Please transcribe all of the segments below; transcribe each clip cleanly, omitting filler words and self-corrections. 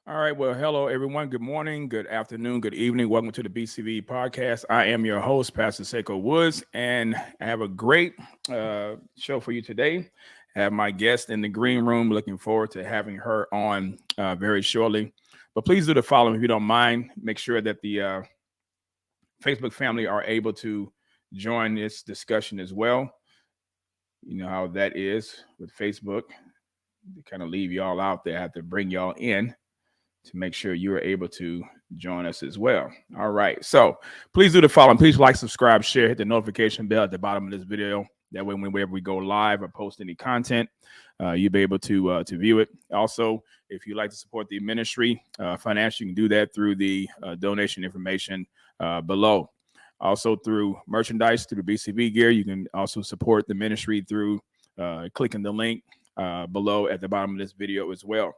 All right. Well, hello, everyone. Good morning, good afternoon, good evening. Welcome to the BCV podcast. I am your host, Pastor SaikoWoods, and I have a great show for you today. I have my guest in the green room. Looking forward to having her on very shortly. But please do the following if you don't mind. Make sure that the Facebook family are able to join this discussion as well. You know how that is with Facebook. They kind of leave y'all out there. I have to bring y'all in to make sure you are able to join us as well. All right. So please do the following. Please like, subscribe, share, hit the notification bell at the bottom of this video. That way, whenever we go live or post any content, you'll be able to view it. Also, if you'd like to support the ministry financially, you can do that through the donation information below. Also, through merchandise, through the BCV gear, you can also support the ministry through clicking the link below at the bottom of this video as well.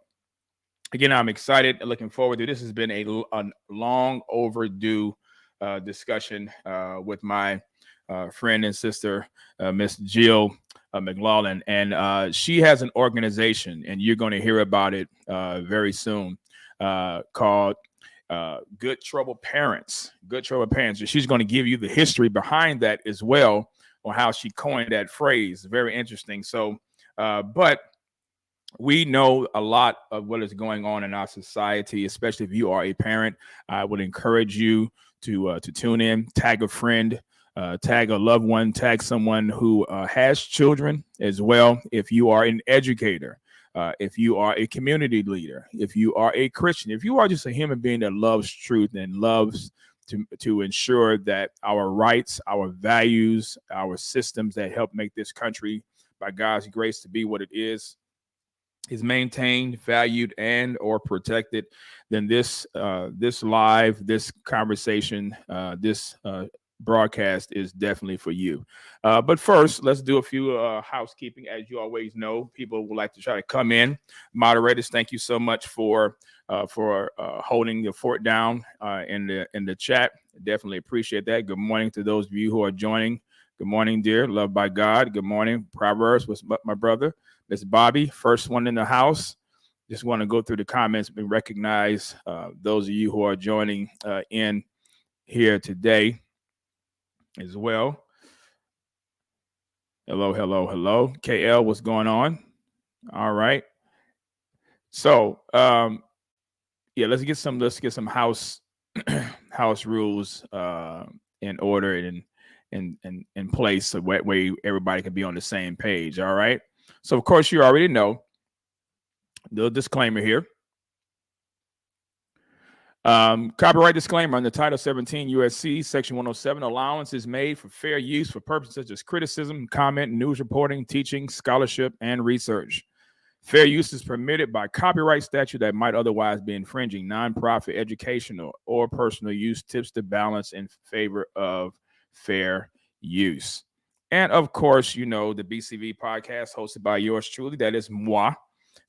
Again, I'm excited and looking forward to this. Has been a long overdue discussion with my friend and sister, Miss Jill McLaughlin. And she has an organization, and you're going to hear about it very soon, called Good Trouble Parents. Good Trouble Parents. And she's going to give you the history behind that as well, on how she coined that phrase. Very interesting. So, but we know a lot of what is going on in our society, especially if you are a parent. I would encourage you to tune in, tag a friend, tag a loved one, tag someone who has children as well. If you are an educator, if you are a community leader, if you are a Christian, if you are just a human being that loves truth and loves to ensure that our rights, our values, our systems that help make this country, by God's grace, to be what it is maintained, valued, and or protected, then this this conversation, this broadcast is definitely for you. But first, let's do a few housekeeping. As you always know, people would like to try to come in. Moderators, thank you so much for holding the fort down in the chat. Definitely appreciate that. Good morning to those of you who are joining. Good morning, dear. Loved by God. Good morning, Proverbs. What's up, my brother? Miss Bobby, first one in the house. Just want to go through the comments and recognize those of you who are joining in here today as well. Hello, hello, hello. KL, what's going on? All right. So, yeah, let's get some house house rules in order and in place, so that way everybody can be on the same page. All right. So, of course, you already know the disclaimer here. Copyright disclaimer under Title 17 USC Section 107, allowance is made for fair use for purposes such as criticism, comment, news reporting, teaching, scholarship, and research. Fair use is permitted by copyright statute that might otherwise be infringing. Nonprofit, educational, or personal use tips the balance in favor of fair use. And of course, you know, the BCV podcast hosted by yours truly, that is moi.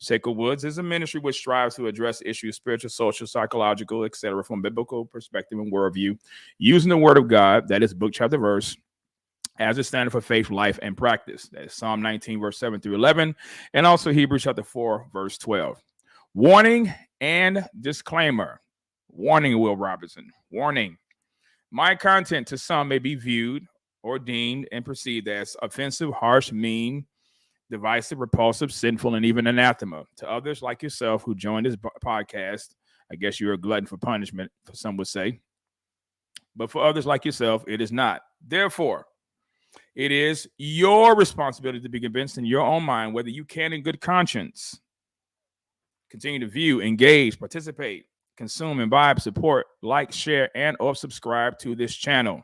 SaikoWoods is a ministry which strives to address issues, spiritual, social, psychological, etc., from biblical perspective and worldview, using the word of God, that is book, chapter, verse, as a standard for faith, life, and practice. That is Psalm 19, verse 7 through 11, and also Hebrews chapter 4, verse 12. Warning and disclaimer. Warning, Will Robinson. Warning. My content to some may be viewed or deemed and perceived as offensive, harsh, mean, divisive, repulsive, sinful, and even anathema. To others like yourself who joined this podcast, I guess you're a glutton for punishment, some would say. But for others like yourself, it is not. Therefore, it is your responsibility to be convinced in your own mind whether you can in good conscience continue to view, engage, participate, consume, imbibe, support, like, share, and or subscribe to this channel.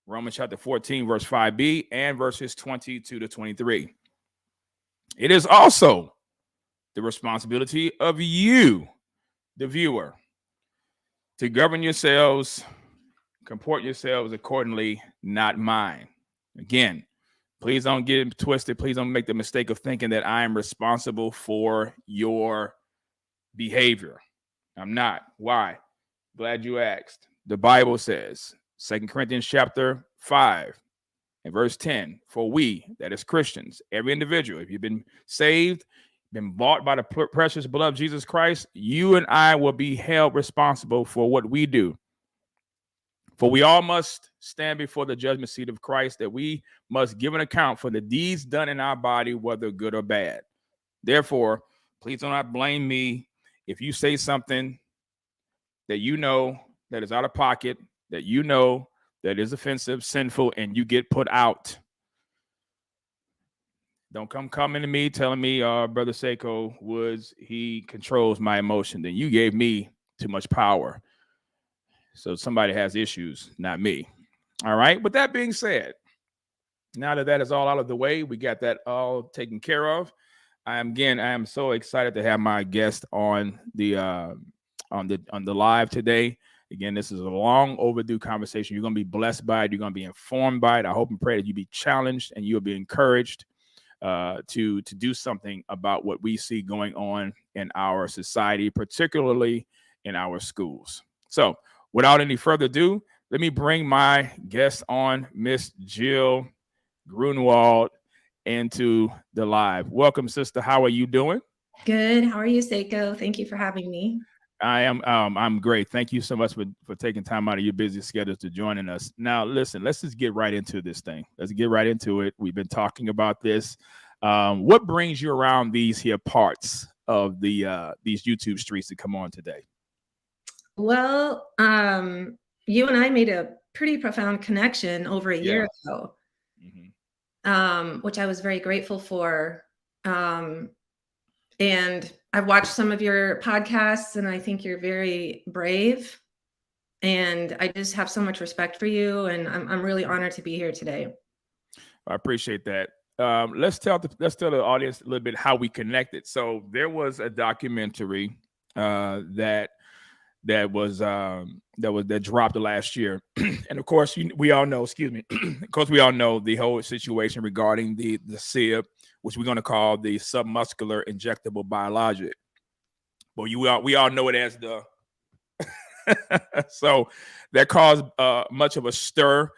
Romans chapter 14, verse 5b, and verses 22 to 23. It is also the responsibility of you, the viewer, to govern yourselves, comport yourselves accordingly, not mine. Again, please don't get it twisted. Please don't make the mistake of thinking that I am responsible for your behavior. I'm not. Why? Glad you asked. The Bible says, 2 Corinthians chapter 5 and verse 10, for we, that is Christians, every individual, if you've been saved, been bought by the precious blood of Jesus Christ, you and I will be held responsible for what we do. For we all must stand before the judgment seat of Christ, that we must give an account for the deeds done in our body, whether good or bad. Therefore, please do not blame me if you say something that you know that is out of pocket, that you know that is offensive, sinful, and you get put out. Don't come coming to me telling me, Brother SaikoWoods, he controls my emotion. Then you gave me too much power. So somebody has issues, not me. All right. With that being said, now that is all out of the way, we got that all taken care of. I am so excited to have my guest on the live today. Again, this is a long overdue conversation. You're going to be blessed by it. You're going to be informed by it. I hope and pray that you be challenged and you'll be encouraged to do something about what we see going on in our society, particularly in our schools. So without any further ado, let me bring my guest on, Miss Jill Grunwald, into the live. Welcome, sister. How are you doing? Good. How are you, Saiko? Thank you for having me. I'm great. Thank you so much for taking time out of your busy schedule to joining us. Now, listen, let's just get right into this thing. Let's get right into it. We've been talking about this. What brings you around these here parts of these YouTube streets to come on today? Well, you and I made a pretty profound connection over a year ago, which I was very grateful for. And I've watched some of your podcasts, and I think you're very brave. And I just have so much respect for you, and I'm really honored to be here today. I appreciate that. Let's tell the audience a little bit how we connected. So there was a documentary that dropped last year, and of course we all know. Excuse me. Of course, we all know the whole situation regarding the SIB, which we're going to call the submuscular injectable biologic. But we all know it as the. So that caused much of a stir.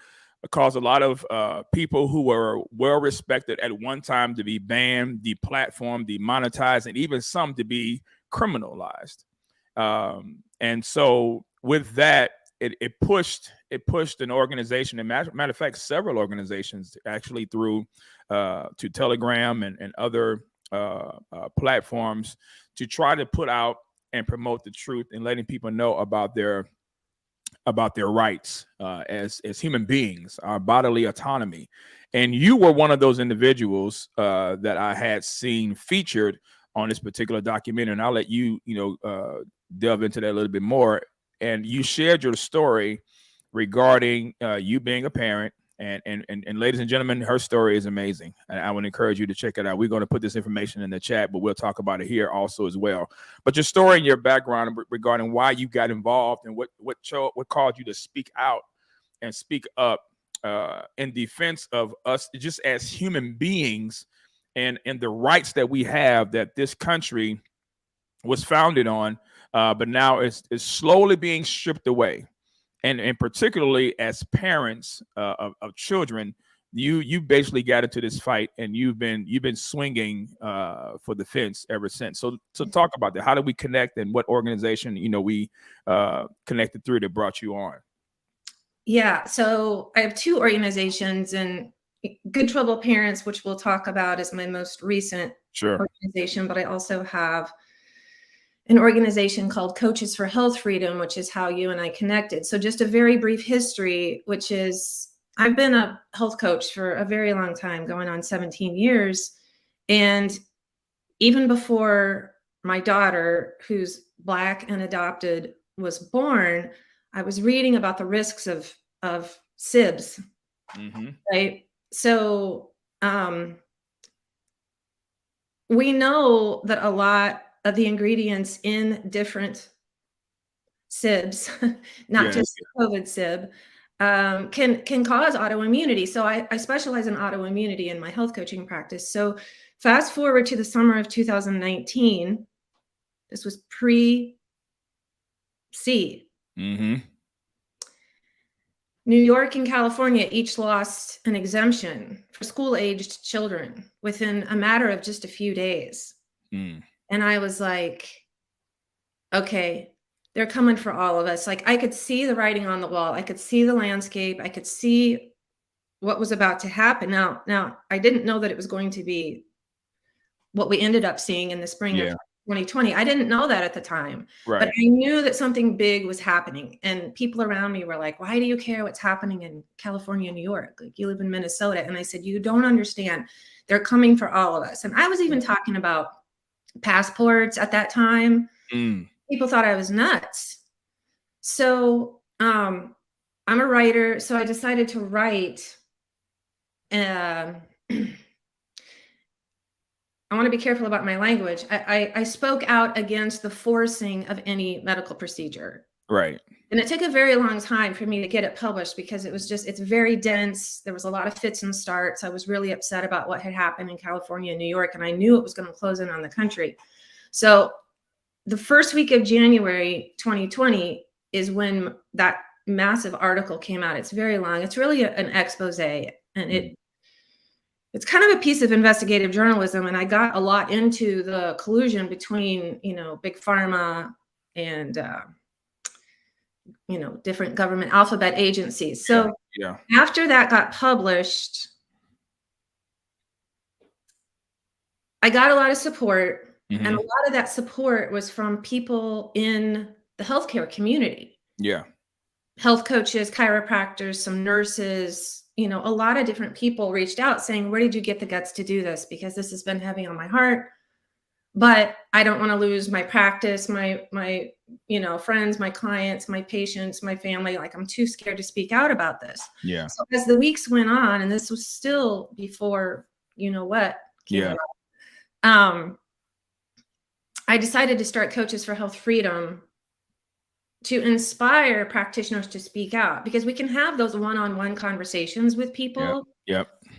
It caused a lot of people who were well respected at one time to be banned, deplatformed, demonetized, and even some to be criminalized. And so with that, it pushed an organization, and matter of fact, several organizations actually through to Telegram and other platforms to try to put out and promote the truth and letting people know about their rights as human beings, our bodily autonomy. And you were one of those individuals that I had seen featured on this particular documentary, and I'll let you delve into that a little bit more. And you shared your story regarding you being a parent, and ladies and gentlemen, her story is amazing. And I would encourage you to check it out. We're going to put this information in the chat, but we'll talk about it here also as well. But your story and your background regarding why you got involved and what caused you to speak out and speak up in defense of us just as human beings and the rights that we have that this country was founded on, but now it's slowly being stripped away. And particularly as parents of children, you basically got into this fight, and you've been swinging for the fence ever since. So talk about that. How did we connect, and what organization we connected through that brought you on? Yeah, so I have two organizations, and Good Trouble Parents, which we'll talk about, is my most recent organization, but I also have an organization called Coaches for Health Freedom, which is how you and I connected. So just a very brief history, which is I've been a health coach for a very long time, going on 17 years. And even before my daughter, who's Black and adopted, was born, I was reading about the risks of SIBs, right? So we know that a lot of the ingredients in different SIBs, not just COVID SIB, can cause autoimmunity. So I specialize in autoimmunity in my health coaching practice. So fast forward to the summer of 2019, this was pre-C. New York and California each lost an exemption for school-aged children within a matter of just a few days. And I was like, okay, they're coming for all of us. Like, I could see the writing on the wall. I could see the landscape. I could see what was about to happen. Now I didn't know that it was going to be what we ended up seeing in the spring of 2020. I didn't know that at the time, but I knew that something big was happening. And people around me were like, why do you care what's happening in California, New York? Like, you live in Minnesota. And I said, you don't understand. They're coming for all of us. And I was even talking about passports at that time. People thought I was nuts. So I'm a writer. So I decided to write. I want to be careful about my language. I spoke out against the forcing of any medical procedure. Right. And it took a very long time for me to get it published because it's very dense. There was a lot of fits and starts. I was really upset about what had happened in California and New York, and I knew it was going to close in on the country. So the first week of January 2020 is when that massive article came out. It's very long. It's really an expose, and it's kind of a piece of investigative journalism. And I got a lot into the collusion between, big pharma and, different government alphabet agencies. So after that got published, I got a lot of support. And a lot of that support was from people in the healthcare community. Yeah. Health coaches, chiropractors, some nurses, a lot of different people reached out saying, where did you get the guts to do this? Because this has been heavy on my heart, but I don't want to lose my practice, my friends, my clients, my patients, my family. Like, I'm too scared to speak out about this. Yeah. So as the weeks went on, and this was still before, what came out, I decided to start Coaches for Health Freedom to inspire practitioners to speak out, because we can have those one-on-one conversations with people,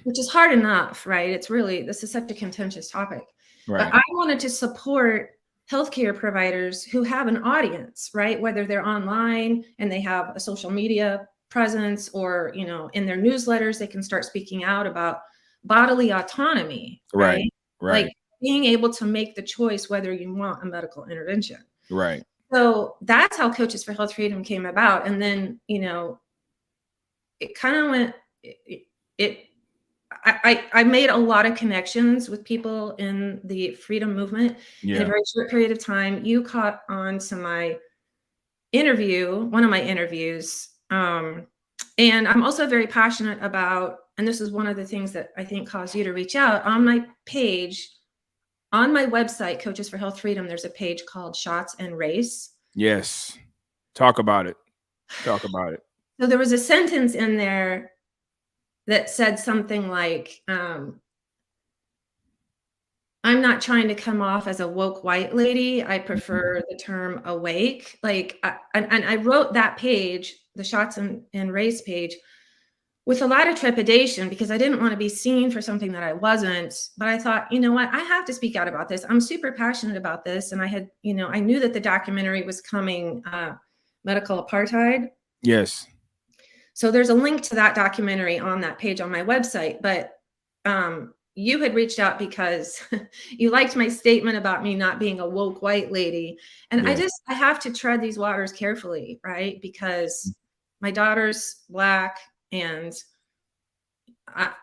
which is hard enough, right? This is such a contentious topic. But I wanted to support healthcare providers who have an audience, right? Whether they're online and they have a social media presence, or, in their newsletters, they can start speaking out about bodily autonomy, right? Like, being able to make the choice whether you want a medical intervention. Right. So that's how Coaches for Health Freedom came about. And then, it kind of went, I made a lot of connections with people in the freedom movement in a very short period of time. You caught on to one of my interviews. And I'm also very passionate about, and this is one of the things that I think caused you to reach out, on my page, on my website, Coaches for Health Freedom, there's a page called Shots and Race. Yes. Talk about it. So there was a sentence in there that said something like, I'm not trying to come off as a woke white lady. I prefer the term awake. Like, and I wrote that page, the Shots and Race page, with a lot of trepidation, because I didn't want to be seen for something that I wasn't. But I thought, you know what, I have to speak out about this. I'm super passionate about this. And I had, I knew that the documentary was coming, Medical Apartheid. Yes. So there's a link to that documentary on that page on my website. But you had reached out because you liked my statement about me not being a woke white lady. And I have to tread these waters carefully, right? Because my daughter's Black, and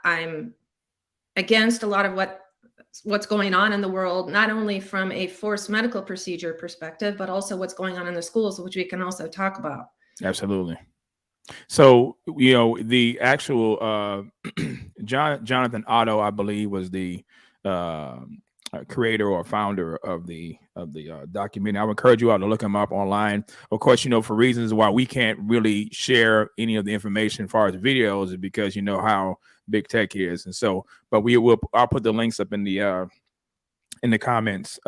I'm against a lot of what's going on in the world, not only from a forced medical procedure perspective, but also what's going on in the schools, which we can also talk about. Absolutely. So, the actual Jonathan Otto, I believe, was the creator or founder of the documentary. I would encourage you all to look him up online. Of course, for reasons why we can't really share any of the information as far as videos, is because how big tech is. And so, but I'll put the links up in the comments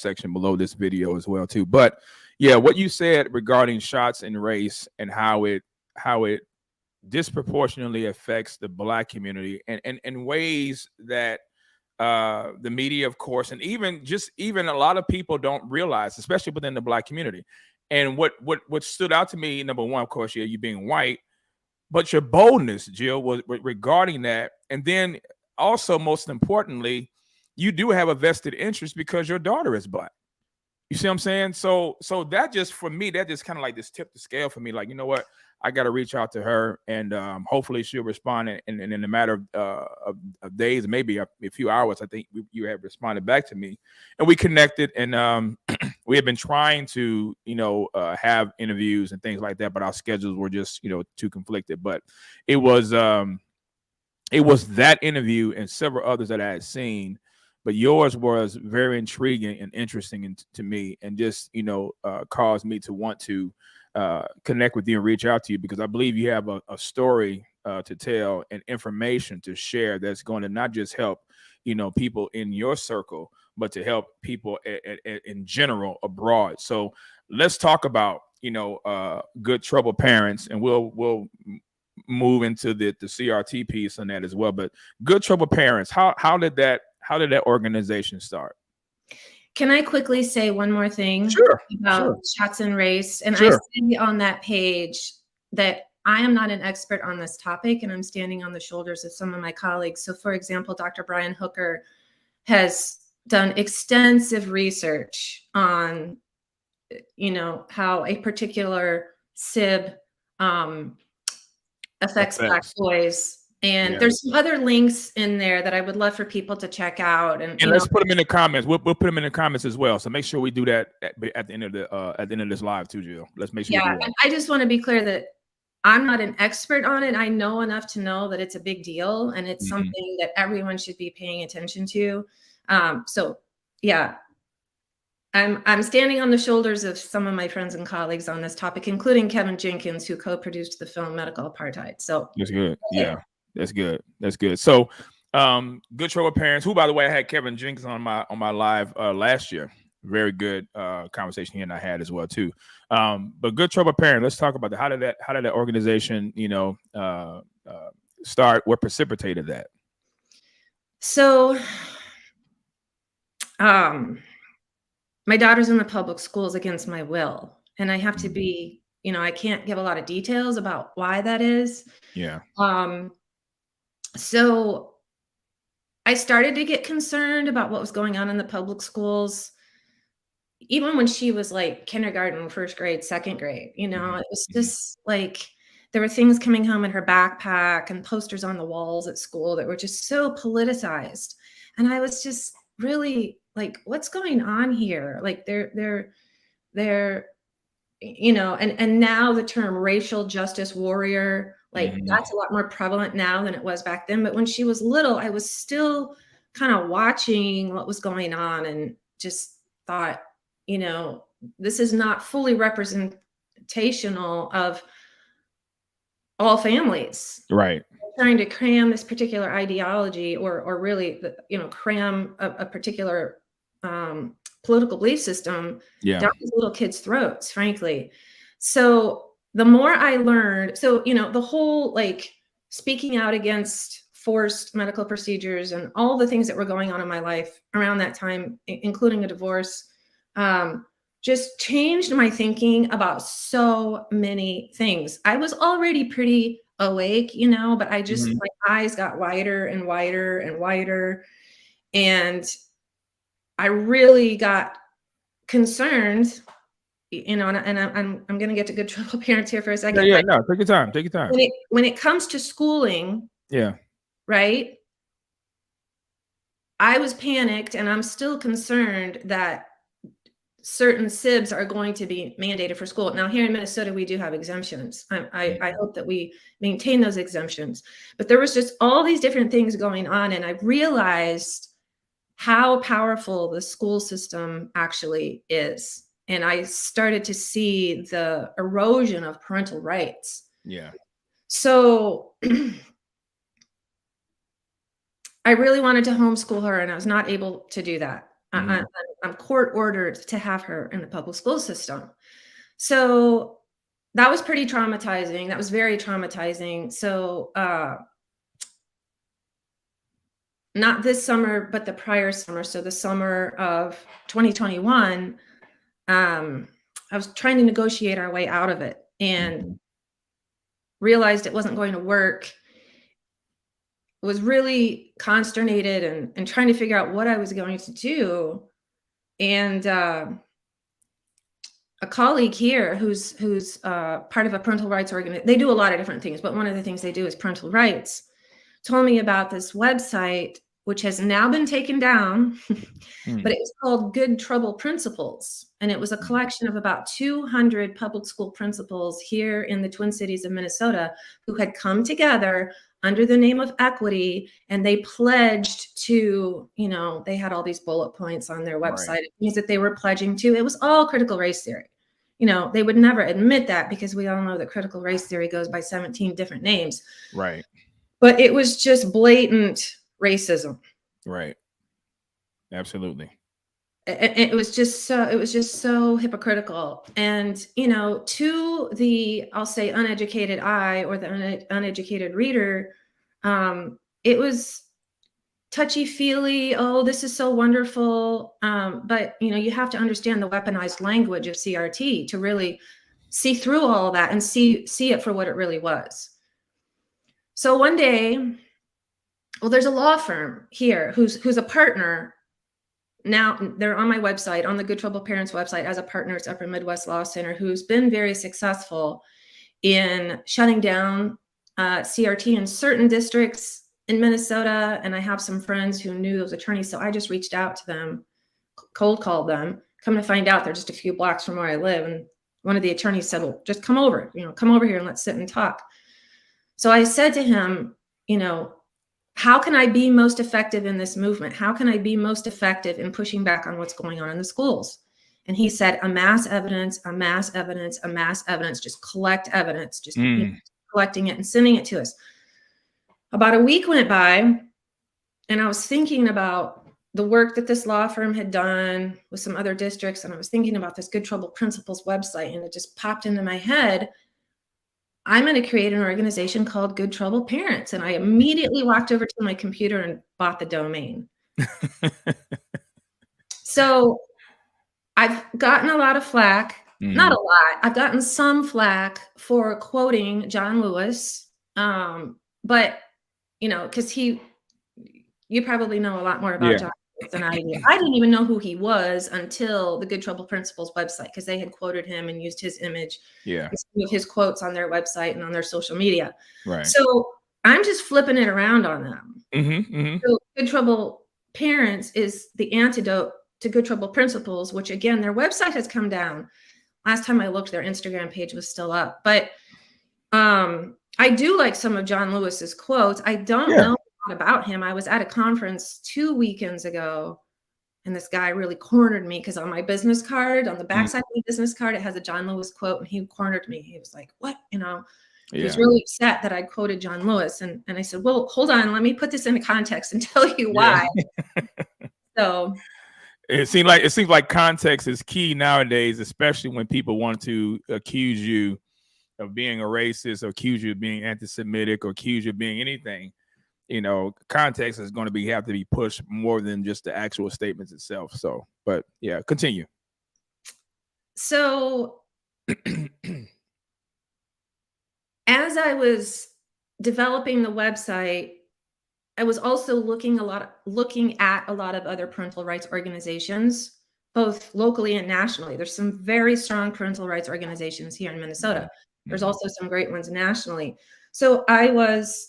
section below this video as well too. But yeah, what you said regarding Shots and Race and how it disproportionately affects the Black community, and in ways that the media, of course, and even a lot of people don't realize, especially within the Black community. And what stood out to me, number one, of course, you being white, but your boldness, Jill, was regarding that. And then also, most importantly, you do have a vested interest because your daughter is Black. You see what I'm saying? So that just, for me, that just kind of like this tipped the scale for me. Like, you know what? I got to reach out to her, and hopefully she'll respond in a matter of days, maybe a few hours. I think you have responded back to me, and we connected, and we have been trying to, have interviews and things like that, but our schedules were just, too conflicted. But it was that interview and several others that I had seen, but yours was very intriguing and interesting to me, and just, caused me to want to connect with you and reach out to you, because I believe you have a story to tell and information to share that's going to not just help, people in your circle, but to help people in general abroad. So let's talk about, good trouble parents, and we'll move into the CRT piece on that as well. But good trouble parents, how did that organization start? Can I quickly say one more thing about shots and race? And I see on that page that I am not an expert on this topic, and I'm standing on the shoulders of some of my colleagues. So, for example, Dr. Brian Hooker has done extensive research on, how a particular SIB affects Black boys. And there's some other links in there that I would love for people to check out. And let's put them in the comments. We'll put them in the comments as well. So make sure we do that at the end of this live too, Jill. Let's make sure. Yeah, and I just want to be clear that I'm not an expert on it. I know enough to know that it's a big deal, and it's something that everyone should be paying attention to. So yeah, I'm standing on the shoulders of some of my friends and colleagues on this topic, including Kevin Jenkins, who co-produced the film Medical Apartheid. So that's good. Yeah. That's good. That's good. So, good trouble parents. Who, by the way, I had Kevin Jenkins on my live last year. Very good conversation he and I had as well too. But good trouble parent. Let's talk about that. How did that organization, start? What precipitated that? So, my daughter's in the public schools against my will, and I have to be, I can't give a lot of details about why that is. Yeah. So I started to get concerned about what was going on in the public schools, even when she was like kindergarten, first grade, second grade. It was just like there were things coming home in her backpack and posters on the walls at school that were just so politicized. And I was just really like, what's going on here? Like they're and now the term racial justice warrior, like that's a lot more prevalent now than it was back then. But when she was little, I was still kind of watching what was going on and just thought, this is not fully representational of all families. Right. Trying to cram this particular ideology or really, cram a particular political belief system down these little kids' throats, frankly. So the more I learned, the whole like speaking out against forced medical procedures and all the things that were going on in my life around that time, including a divorce, just changed my thinking about so many things. I was already pretty awake, but I just, my eyes got wider and wider and wider. And I really got concerned, and I'm going to get to good trouble parents here for a second. Yeah, no, take your time. Take your time. When it comes to schooling, right? I was panicked, and I'm still concerned that certain SIBs are going to be mandated for school. Now, here in Minnesota, we do have exemptions. I hope that we maintain those exemptions. But there was just all these different things going on, and I realized how powerful the school system actually is. And I started to see the erosion of parental rights. Yeah. So I really wanted to homeschool her, and I was not able to do that. I'm court ordered to have her in the public school system. So that was pretty traumatizing. That was very traumatizing. So not this summer, but the prior summer. So the summer of 2021, I was trying to negotiate our way out of it and realized it wasn't going to work. was really consternated and trying to figure out what I was going to do. And a colleague here who's part of a parental rights organization, they do a lot of different things, but one of the things they do is parental rights, told me about this website, which has now been taken down, but it was called Good Trouble Principals. And it was a collection of about 200 public school principals here in the Twin Cities of Minnesota who had come together under the name of equity, and they pledged to, you know, they had all these bullet points on their website, things that they were pledging to. It was all critical race theory. You know, they would never admit that because we all know that critical race theory goes by 17 different names. Right. But it was just blatant racism. Right. Absolutely. It was just so hypocritical. And, you know, to the, I'll say, uneducated eye or the uneducated reader, it was touchy-feely. Oh, this is so wonderful. But, you know, you have to understand the weaponized language of CRT to really see through all of that and see it for what it really was. So one day, well, there's a law firm here who's a partner. Now they're on my website, on the Good Trouble Parents website as a partner. It's Upper Midwest Law Center, who's been very successful in shutting down CRT in certain districts in Minnesota. And I have some friends who knew those attorneys. So I just reached out to them, cold called them, come to find out they're just a few blocks from where I live. And one of the attorneys said, well, just come over, you know, come over here and let's sit and talk. So I said to him, you know, how can I be most effective in this movement? How can I be most effective in pushing back on what's going on in the schools? And he said, amass evidence, amass evidence, amass evidence, just collect evidence, just collecting it and sending it to us. About a week went by, and I was thinking about the work that this law firm had done with some other districts, and I was thinking about this Good Trouble Principals website, and it just popped into my head. I'm going to create an organization called Good Trouble Parents. And I immediately walked over to my computer and bought the domain. So I've gotten a lot of flack, not a lot. I've gotten some flack for quoting John Lewis. But, you know, because you probably know a lot more about John Lewis than I do. I didn't even know who he was until the Good Trouble Principals website, because they had quoted him and used his image, with his quotes on their website and on their social media. Right. So I'm just flipping it around on them. So Good Trouble Parents is the antidote to Good Trouble Principals, which again, their website has come down. Last time I looked, their Instagram page was still up. But I do like some of John Lewis's quotes. I don't know about him. I was at a conference 2 weekends ago, and this guy really cornered me because on my business card, on the backside of my business card, it has a John Lewis quote, and he cornered me. He was like, what? You know, he was really upset that I quoted John Lewis. And I said, well, hold on, let me put this into context and tell you why. So it seems like context is key nowadays, especially when people want to accuse you of being a racist, or accuse you of being anti-Semitic, or accuse you of being anything. You know, context is going to have to be pushed more than just the actual statements itself. So, but yeah, continue. So as I was developing the website, I was also looking at a lot of other parental rights organizations, both locally and nationally. There's some very strong parental rights organizations here in Minnesota. There's also some great ones nationally. So I was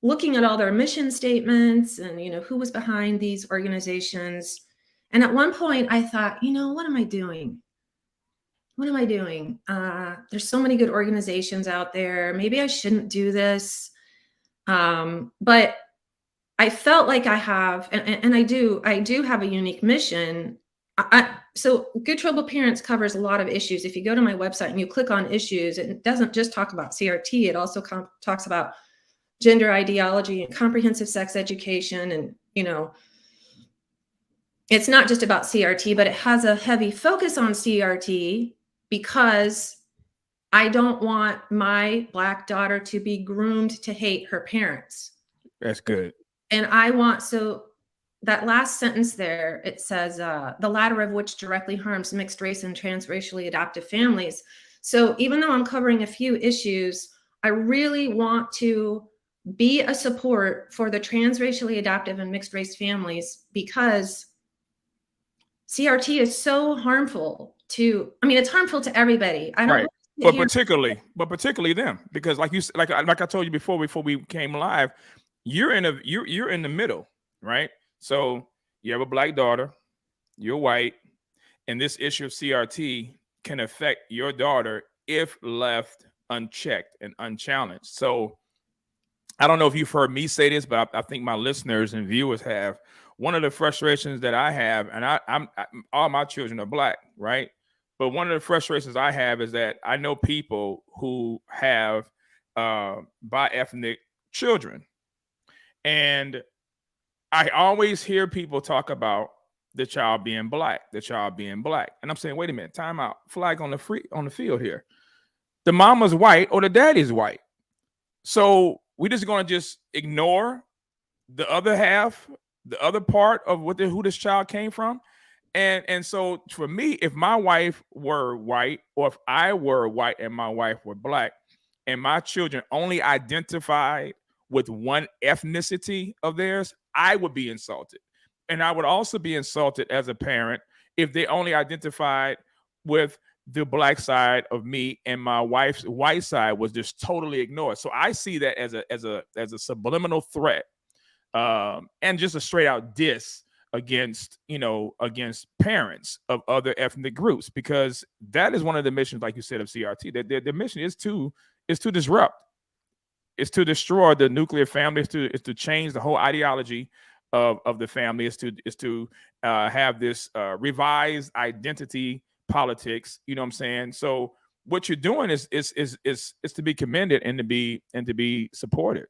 looking at all their mission statements and, you know, who was behind these organizations. And at one point I thought, you know, what am I doing? What am I doing? There's so many good organizations out there. Maybe I shouldn't do this. But I felt like I have, and I do have a unique mission. So Good Trouble Parents covers a lot of issues. If you go to my website and you click on issues, it doesn't just talk about CRT. It also talks about gender ideology and comprehensive sex education. And, you know, it's not just about CRT, but it has a heavy focus on CRT because I don't want my Black daughter to be groomed to hate her parents. That's good. And I want, so that last sentence there, it says, the latter of which directly harms mixed race and transracially adoptive families. So even though I'm covering a few issues, I really want to be a support for the transracially adoptive and mixed race families, because CRT is so harmful to, I mean, it's harmful to everybody. I don't But particularly them, because like I told you before we came live, you're in the middle, right? So you have a black daughter, you're white, and this issue of CRT can affect your daughter if left unchecked and unchallenged. So I don't know if you've heard me say this, but I think my listeners and viewers have. One of the frustrations that I have, and I'm all my children are black, right? But one of the frustrations I have is that I know people who have bi-ethnic children, and I always hear people talk about the child being black, and I'm saying, wait a minute, time out, flag on the field here. The mama's white or the daddy's white, so we're just going to just ignore the other half, the other part of who this child came from. And so for me, if my wife were white, or if I were white and my wife were black, and my children only identified with one ethnicity of theirs, I would be insulted. And I would also be insulted as a parent if they only identified with the black side of me and my wife's white side was just totally ignored. So I see that as a subliminal threat, and just a straight out diss against parents of other ethnic groups, because that is one of the missions, like you said, of CRT. That the mission is to disrupt, is to destroy the nuclear family, is to change the whole ideology of the family, is to have this revised identity politics. You know what I'm saying? So what you're doing is to be commended and to be supported.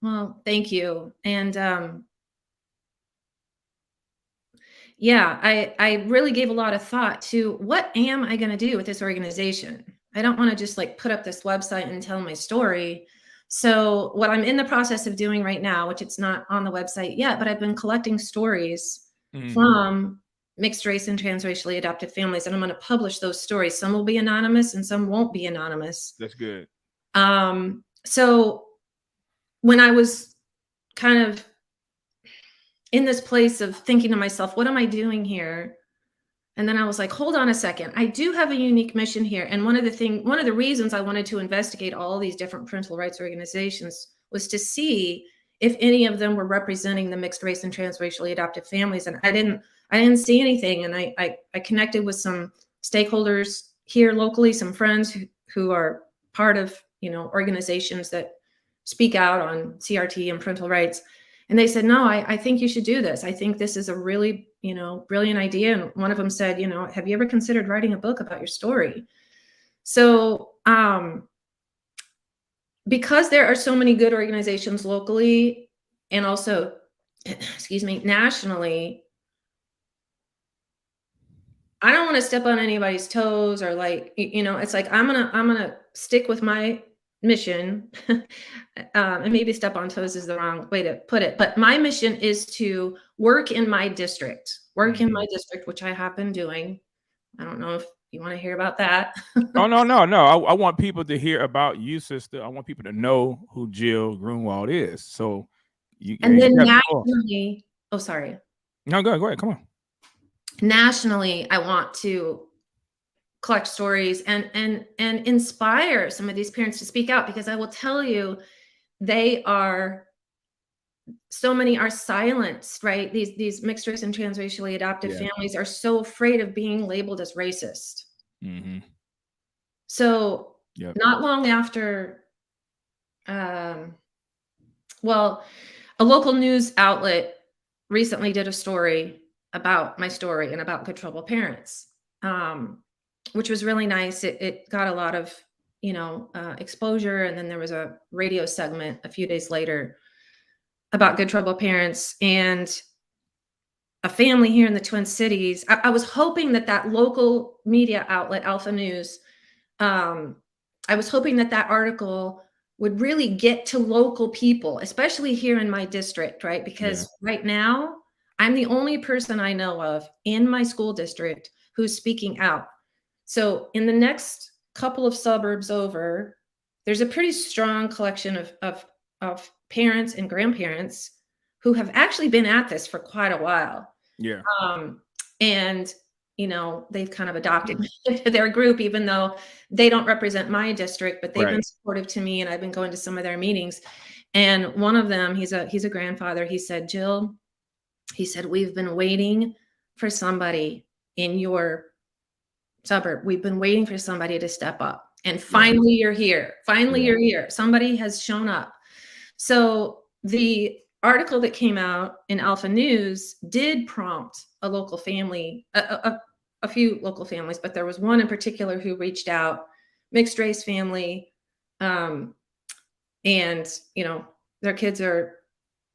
Well, thank you. And yeah, I really gave a lot of thought to what am I going to do with this organization? I don't want to just like put up this website and tell my story. So what I'm in the process of doing right now, which it's not on the website yet, but I've been collecting stories from mixed race and transracially adopted families, and I'm going to publish those stories. Some will be anonymous and some won't be anonymous. That's good. So when I was kind of in this place of thinking to myself, what am I doing here? And then I was like, hold on a second. I do have a unique mission here. And one of the reasons I wanted to investigate all these different parental rights organizations was to see if any of them were representing the mixed race and transracially adopted families. And I didn't see anything. And I connected with some stakeholders here locally, some friends who are part of, organizations that speak out on CRT and parental rights. And they said, no, I think you should do this. I think this is a really, brilliant idea. And one of them said, have you ever considered writing a book about your story? So because there are so many good organizations locally and also, nationally, I don't want to step on anybody's toes or it's like, I'm going to stick with my mission, and maybe step on toes is the wrong way to put it, but my mission is to work in my district, which I have been doing. I don't know if you want to hear about that. Oh, no. I want people to hear about you, sister. I want people to know who Jill Grunwald is. So and then nationally, oh, sorry. No, go ahead. Come on. Nationally, I want to collect stories and inspire some of these parents to speak out, because I will tell you, so many are silenced, right? These mixed race and transracially adopted families are so afraid of being labeled as racist. Mm-hmm. So not long after, a local news outlet recently did a story about my story and about good trouble parents, which was really nice. It got a lot of, exposure. And then there was a radio segment a few days later about good trouble parents and a family here in the Twin Cities. I was hoping that local media outlet, Alpha News, I was hoping that article would really get to local people, especially here in my district, right? Because right now, I'm the only person I know of in my school district who's speaking out. So in the next couple of suburbs over, there's a pretty strong collection of of parents and grandparents who have actually been at this for quite a while. Yeah. And, they've kind of adopted me into their group, even though they don't represent my district, but they've been supportive to me, and I've been going to some of their meetings. And one of them, he's a grandfather. He said, Jill, he said, we've been waiting for somebody in your suburb. We've been waiting for somebody to step up. And finally, you're here. Finally, you're here. Somebody has shown up. So the article that came out in Alpha News did prompt a local family, a few local families, but there was one in particular who reached out, mixed race family. And, their kids are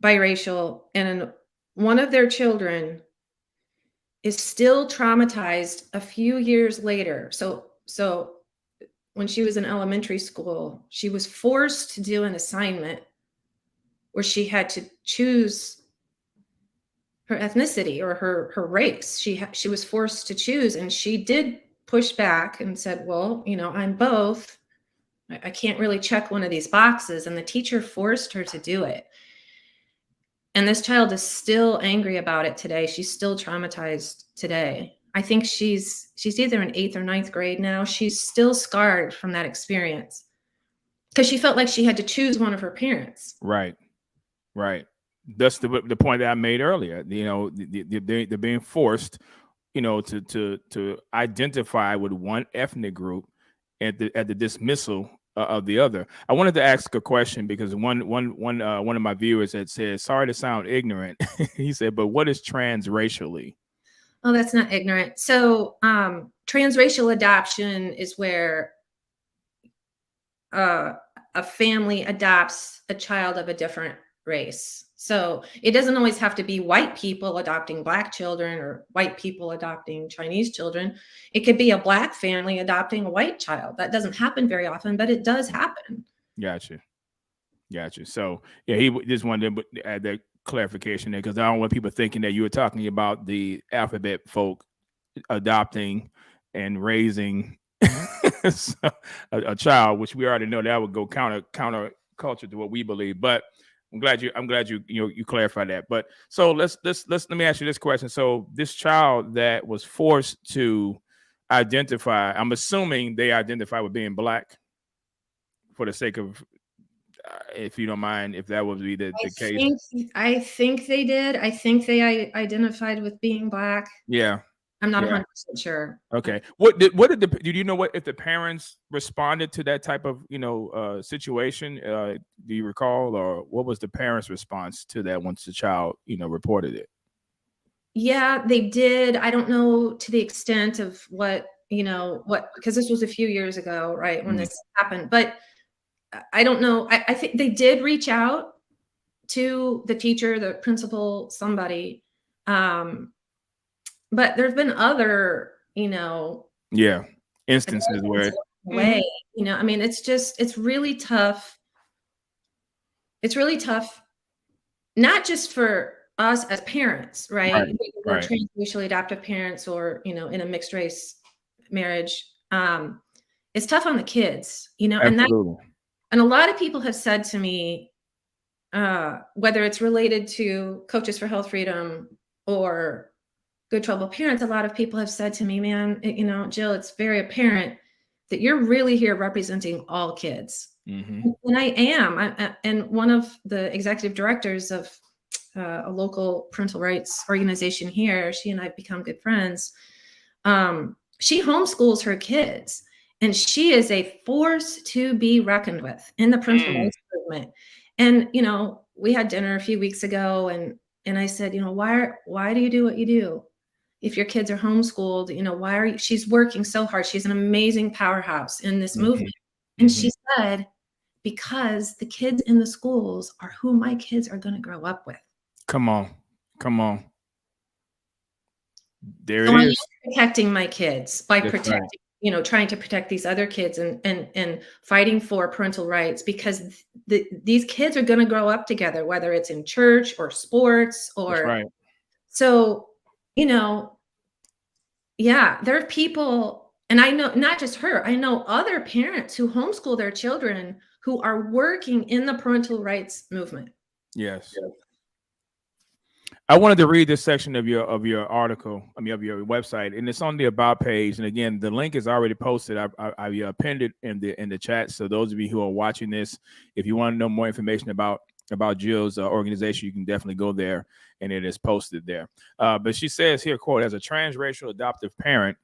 biracial, and one of their children is still traumatized a few years later. So when she was in elementary school, she was forced to do an assignment where she had to choose her ethnicity or her race. She was forced to choose, and she did push back and said, well, I'm both. I can't really check one of these boxes. And the teacher forced her to do it. And this child is still angry about it today. She's still traumatized today. I think she's either in 8th or 9th grade now. She's still scarred from that experience because she felt like she had to choose one of her parents. Right. That's the point that I made earlier. They're being forced, to identify with one ethnic group at the dismissal of the other. I wanted to ask a question because one of my viewers had said, sorry to sound ignorant. He said, but what is transracially? Oh, that's not ignorant. So transracial adoption is where a family adopts a child of a different race. So it doesn't always have to be white people adopting Black children or white people adopting Chinese children. It could be a Black family adopting a white child. That doesn't happen very often, but it does happen. Gotcha. So yeah, he just wanted to add that clarification there because I don't want people thinking that you were talking about the alphabet folk adopting and raising a child, which we already know that would go counter culture to what we believe. But I'm glad you clarified that. But so let me ask you this question. So this child that was forced to identify, I'm assuming they identify with being Black for the sake of, if you don't mind, if that would be the case. I think they did. I think they identified with being Black. Yeah. I'm not 100% sure. Okay. Did you know what if the parents responded to that type of situation? Do you recall, or what was the parents' response to that once the child reported it? Yeah, they did. I don't know to the extent of what because this was a few years ago, right, when this happened. But I don't know. I think they did reach out to the teacher, the principal, somebody. But there's been other, instances where I mean, it's really tough. It's really tough, not just for us as parents, right? We're transracially adoptive parents or, in a mixed race marriage. It's tough on the kids, Absolutely. And a lot of people have said to me, whether it's related to Coaches for Health Freedom or Good Trouble Parents, a lot of people have said to me, man, Jill, it's very apparent that you're really here representing all kids. Mm-hmm. And I am. And one of the executive directors of a local parental rights organization here, she and I have become good friends. She homeschools her kids, and she is a force to be reckoned with in the parental rights movement. And, we had dinner a few weeks ago, and I said, why do you do what you do? If your kids are homeschooled, why are you? She's working so hard. She's an amazing powerhouse in this movement. And she said, because the kids in the schools are who my kids are going to grow up with. Come on. There so it is. I'm protecting my kids by protecting, trying to protect these other kids and fighting for parental rights, because these kids are going to grow up together, whether it's in church or sports or so, yeah, there are people, and I know not just her, I know other parents who homeschool their children who are working in the parental rights movement. Yes. I wanted to read this section of your article, of your website, and it's on the About page. And again, the link is already posted. I pinned it in the chat. So those of you who are watching this, if you want to know more information about Jill's organization, you can definitely go there, and it is posted there. But she says here, quote, "As a transracial adoptive parent,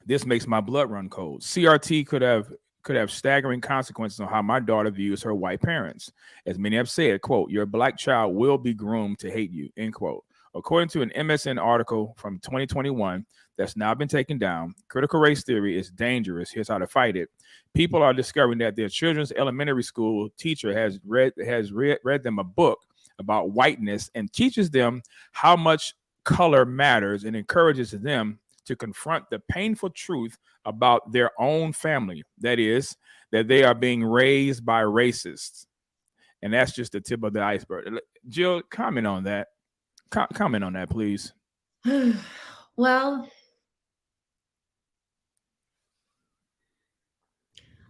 this makes my blood run cold. CRT could have staggering consequences on how my daughter views her white parents. As many have said, quote, your black child will be groomed to hate you," end quote. According to an MSN article from 2021 that's now been taken down, critical race theory is dangerous. Here's how to fight it. People are discovering that their children's elementary school teacher has read them a book about whiteness and teaches them how much color matters and encourages them to confront the painful truth about their own family. That is, that they are being raised by racists. And that's just the tip of the iceberg. Jill, comment on that. Comment on that, please. Well,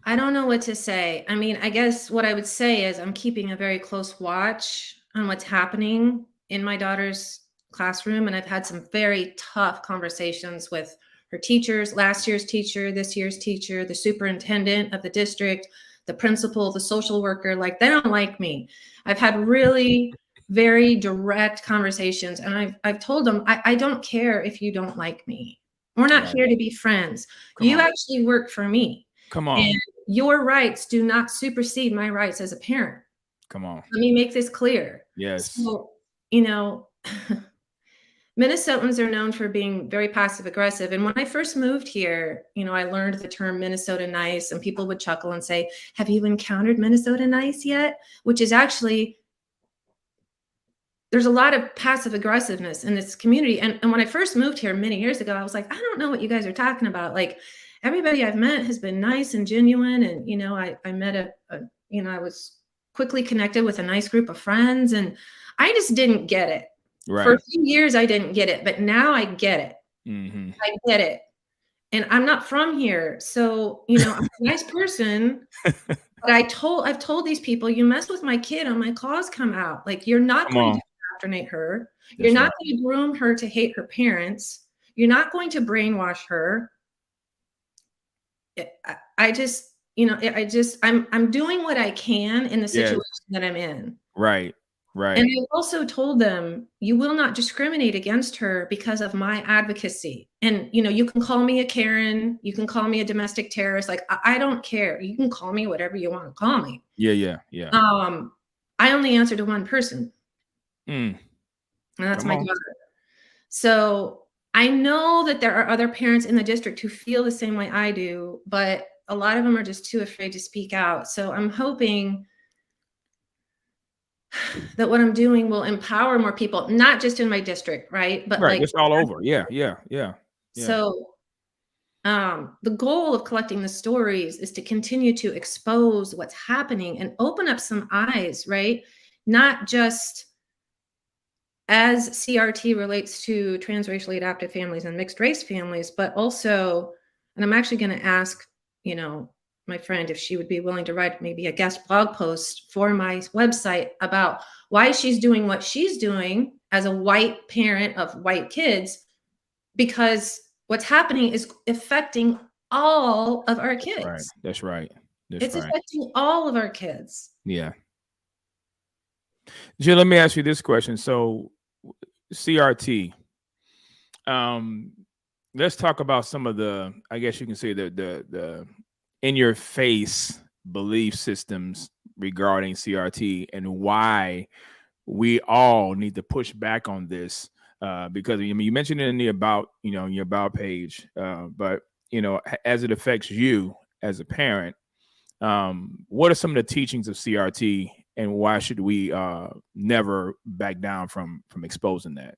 I don't know what to say. I mean, I guess what I would say is I'm keeping a very close watch on what's happening in my daughter's classroom. And I've had some very tough conversations with her teachers, last year's teacher, this year's teacher, the superintendent of the district, the principal, the social worker. Like, they don't like me. I've had really very direct conversations. And I've told them, I don't care if you don't like me. We're not here to be friends. You actually work for me. Come on. And your rights do not supersede my rights as a parent. Come on. Let me make this clear. Yes. So, Minnesotans are known for being very passive aggressive. And when I first moved here, I learned the term Minnesota nice, and people would chuckle and say, "Have you encountered Minnesota nice yet?" Which is actually, there's a lot of passive aggressiveness in this community. And when I first moved here many years ago, I was like, I don't know what you guys are talking about. Like, everybody I've met has been nice and genuine. And, I met I was quickly connected with a nice group of friends, and I just didn't get it. Right. For a few years, I didn't get it, but now I get it. Mm-hmm. I get it. And I'm not from here. So, I'm a nice person, but I've told these people, you mess with my kid and my claws come out. Like, you're not going to indoctrinate her. You're not going to groom her to hate her parents. You're not going to brainwash her. I'm doing what I can in the situation that I'm in. Right. Right. And I also told them, you will not discriminate against her because of my advocacy. And, you can call me a Karen. You can call me a domestic terrorist. Like, I don't care. You can call me whatever you want to call me. Yeah. I only answer to one person. And that's my daughter. So I know that there are other parents in the district who feel the same way I do, but a lot of them are just too afraid to speak out. So I'm hoping that what I'm doing will empower more people, not just in my district, right? But it's all over. Yeah. So the goal of collecting the stories is to continue to expose what's happening and open up some eyes, right? Not just as CRT relates to transracially adopted families and mixed race families, but also, and I'm actually going to ask, my friend if she would be willing to write maybe a guest blog post for my website about why she's doing what she's doing as a white parent of white kids, because what's happening is affecting all of our kids. Right. That's right. It's affecting all of our kids. Yeah. Jill, let me ask you this question. So CRT, let's talk about some of the, I guess you can say the in your face belief systems regarding CRT and why we all need to push back on this. Because you mentioned it in the about, your about page, but as it affects you as a parent, what are some of the teachings of CRT, and why should we never back down from exposing that?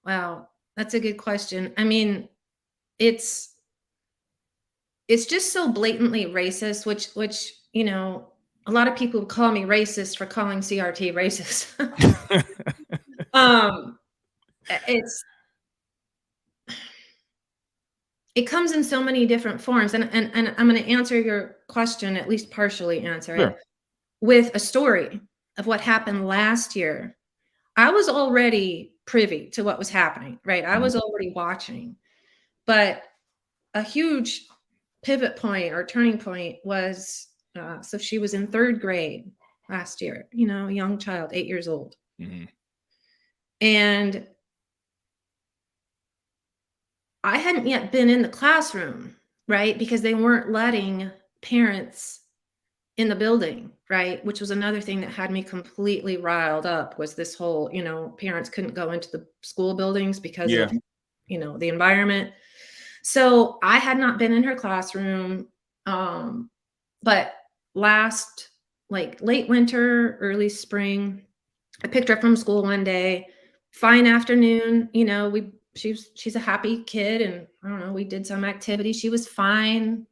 Wow, that's a good question. I mean, it's just so blatantly racist, which a lot of people call me racist for calling CRT racist. it comes in so many different forms. And I'm going to answer your question, at least partially answer it, with a story of what happened last year. I was already privy to what was happening, right? I was already watching. But a huge pivot point or turning point was, so she was in 3rd grade last year, you know, a young child, 8 years old. And I hadn't yet been in the classroom, right? Because they weren't letting parents in the building, right? Which was another thing that had me completely riled up, was this whole, you know, parents couldn't go into the school buildings because of, you know, the environment. So I had not been in her classroom. But last, like late winter, early spring, I picked her up from school one day, fine afternoon, you know, she's a happy kid, and I don't know, we did some activity. She was fine,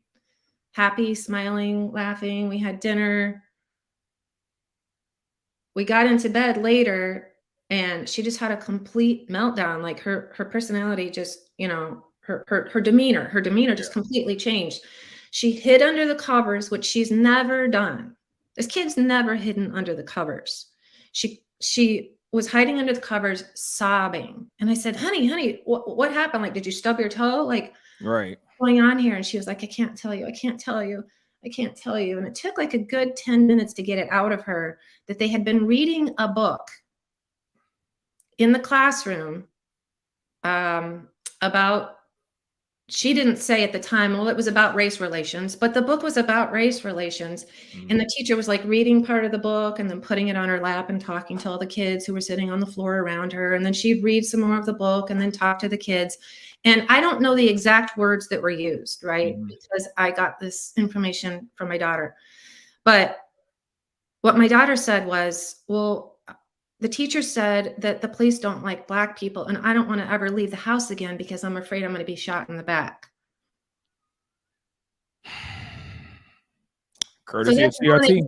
happy, smiling, laughing. We had dinner. We got into bed later, and she just had a complete meltdown. Like her personality just, you know, her demeanor just completely changed. She hid under the covers, which she's never done. This kid's never hidden under the covers. She was hiding under the covers, sobbing. And I said, honey, what happened? Like, did you stub your toe? Like, what's going on here? And she was like, I can't tell you. And it took like a good 10 minutes to get it out of her that they had been reading a book in the classroom about, she didn't say at the time, well, it was about race relations, but the book was about race relations. And the teacher was like reading part of the book and then putting it on her lap and talking to all the kids who were sitting on the floor around her. And then she'd read some more of the book and then talk to the kids. And I don't know the exact words that were used, right? Because I got this information from my daughter. But what my daughter said was, well, the teacher said that the police don't like Black people, and I don't want to ever leave the house again because I'm afraid I'm going to be shot in the back. Courtesy of CRT.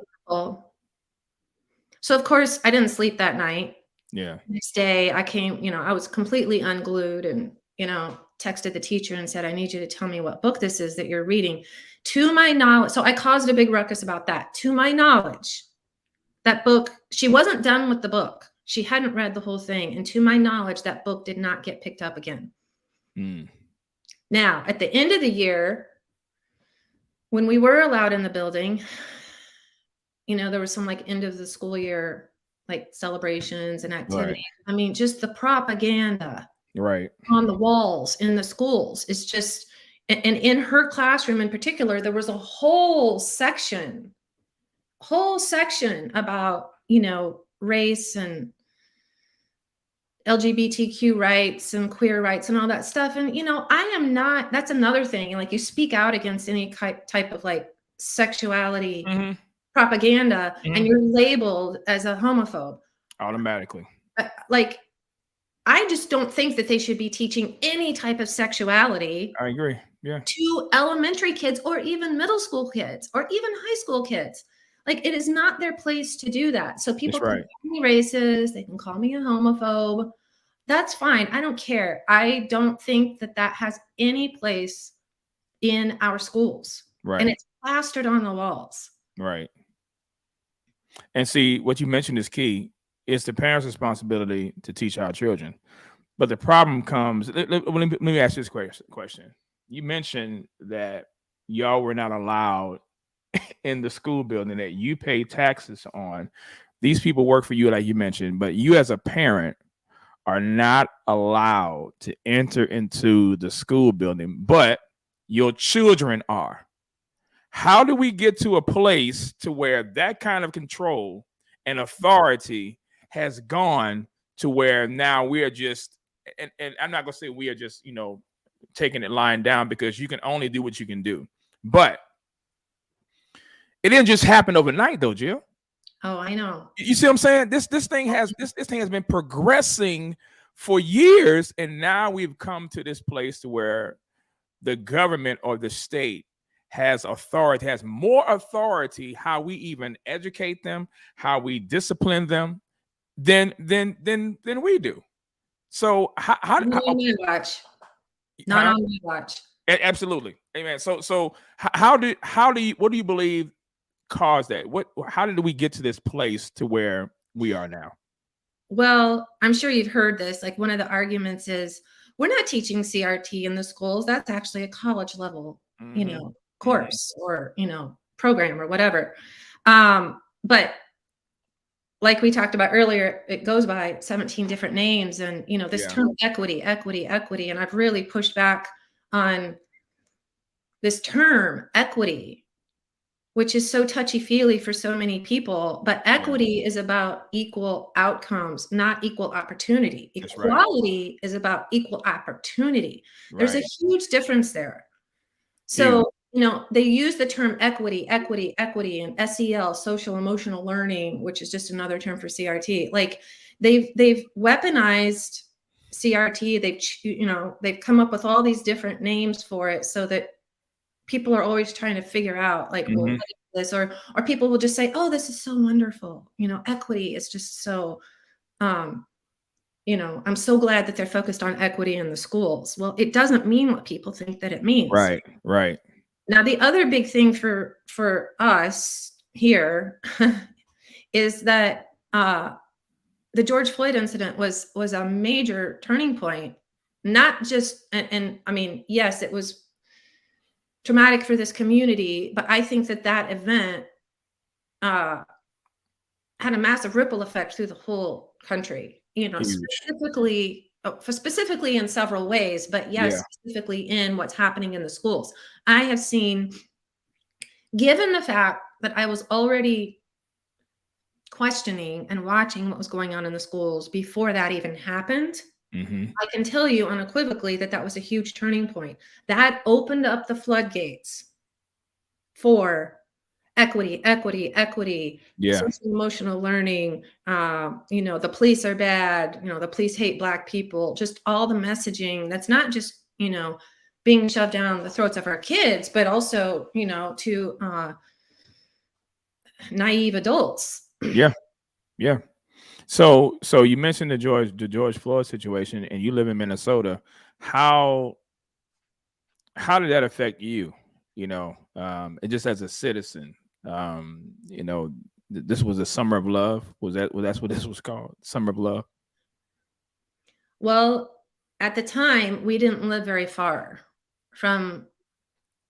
So of course I didn't sleep that night. Yeah. Next day I came, you know, I was completely unglued, and, you know, texted the teacher and said, I need you to tell me what book this is that you're reading. To my knowledge, so I caused a big ruckus about that. To my knowledge, that book, she wasn't done with the book. She hadn't read the whole thing. And to my knowledge, that book did not get picked up again. Now, at the end of the year, when we were allowed in the building, you know, there was some like end of the school year, like celebrations and activities. I mean, just the propaganda on the walls in the schools is just, and in her classroom in particular, there was a whole section about, you know, race and LGBTQ rights and queer rights and all that stuff. And, you know, I am not, that's another thing. Like, you speak out against any type of like sexuality propaganda and you're labeled as a homophobe. Automatically. Like, I just don't think that they should be teaching any type of sexuality. I agree. Yeah. To elementary kids or even middle school kids or even high school kids. Like, it is not their place to do that. So people can call me racist. They can call me a homophobe. That's fine. I don't care. I don't think that that has any place in our schools. And it's plastered on the walls. And see, what you mentioned is key. It's the parents' responsibility to teach our children. But the problem comes, let me ask you this question. You mentioned that y'all were not allowed in the school building that you pay taxes on. These people work for you, like you mentioned, but you as a parent are not allowed to enter into the school building, but your children are. How do we get to a place to where that kind of control and authority has gone to where now we are just, and I'm not gonna say we are just, you know, taking it lying down, because you can only do what you can do. But it didn't just happen overnight though, Jill. Oh, I know. You see what I'm saying? This thing has been progressing for years, and now we've come to this place to where the government or the state has authority, has more authority how we even educate them, how we discipline them than we do. So how not on my watch. Absolutely. Amen. So how do you, what do you believe caused that? How did we get to this place to where we are now? Well, I'm sure you've heard this. Like, one of the arguments is we're not teaching CRT in the schools. That's actually a college level, course or, program or whatever. But like we talked about earlier, it goes by 17 different names, and, this term equity, and I've really pushed back on this term equity, which is so touchy-feely for so many people. But equity is about equal outcomes, not equal opportunity. That's Equality is about equal opportunity. There's a huge difference there. Huge. So, they use the term equity, and SEL, social emotional learning, which is just another term for CRT. Like, they've weaponized CRT. They've come up with all these different names for it so that people are always trying to figure out, like, well, what is this? Or people will just say, oh, this is so wonderful. Equity is just so, I'm so glad that they're focused on equity in the schools. Well, it doesn't mean what people think that it means. Right. Now, the other big thing for us here is that the George Floyd incident was a major turning point. Not just, and I mean, yes, it was traumatic for this community, but I think that event had a massive ripple effect through the whole country. Specifically in several ways, but yes, specifically in what's happening in the schools. I have seen, given the fact that I was already questioning and watching what was going on in the schools before that even happened, I can tell you unequivocally that was a huge turning point. That opened up the floodgates for equity, social emotional learning. The police are bad. The police hate Black people. Just all the messaging that's not just, being shoved down the throats of our kids, but also, to naive adults. Yeah. So you mentioned the George Floyd situation, and you live in Minnesota. How did that affect you? And just as a citizen, this was a summer of love. That's what this was called? Summer of love. Well, at the time, we didn't live very far from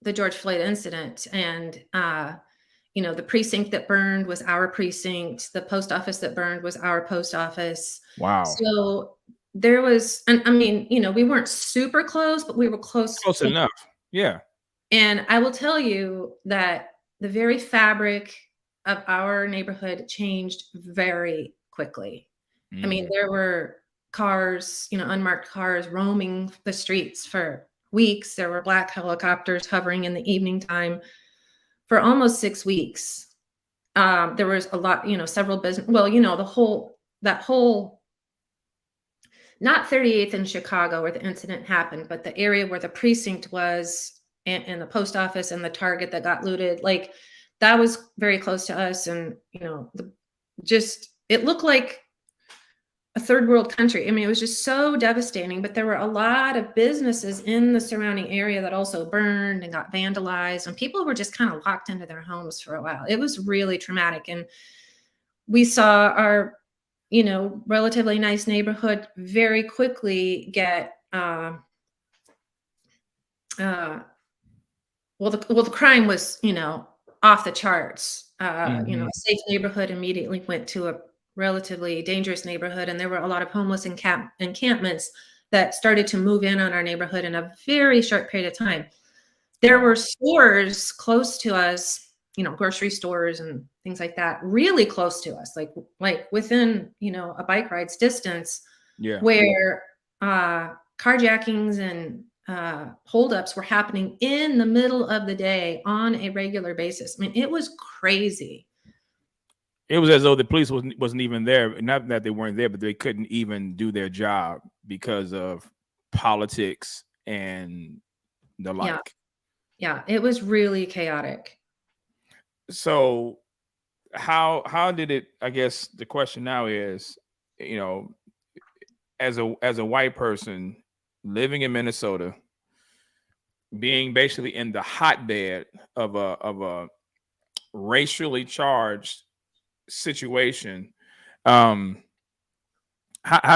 the George Floyd incident, and the precinct that burned was our precinct. The post office that burned was our post office. Wow. So there was, and I mean, we weren't super close, but we were close enough. Yeah. And I will tell you that the very fabric of our neighborhood changed very quickly. I mean, there were cars, unmarked cars roaming the streets for weeks. There were Black helicopters hovering in the evening time for almost 6 weeks. There was a lot, several business. Well, that whole, not 38th in Chicago where the incident happened, but the area where the precinct was, and the post office and the Target that got looted, like, that was very close to us. And, it looked like a third world country. I mean, it was just so devastating, but there were a lot of businesses in the surrounding area that also burned and got vandalized, and people were just kind of locked into their homes for a while. It was really traumatic. And we saw our, relatively nice neighborhood very quickly get, the crime was, off the charts. A safe neighborhood immediately went to a relatively dangerous neighborhood, and there were a lot of homeless encampments that started to move in on our neighborhood in a very short period of time. There were stores close to us, grocery stores and things like that, really close to us, like within, a bike ride's distance, where carjackings and holdups were happening in the middle of the day on a regular basis. I mean, it was crazy. It was as though the police wasn't even there. Not that they weren't there, but they couldn't even do their job because of politics and the like. Yeah, it was really chaotic. So how did it, I guess the question now is, as a white person living in Minnesota, being basically in the hotbed of a racially charged situation. How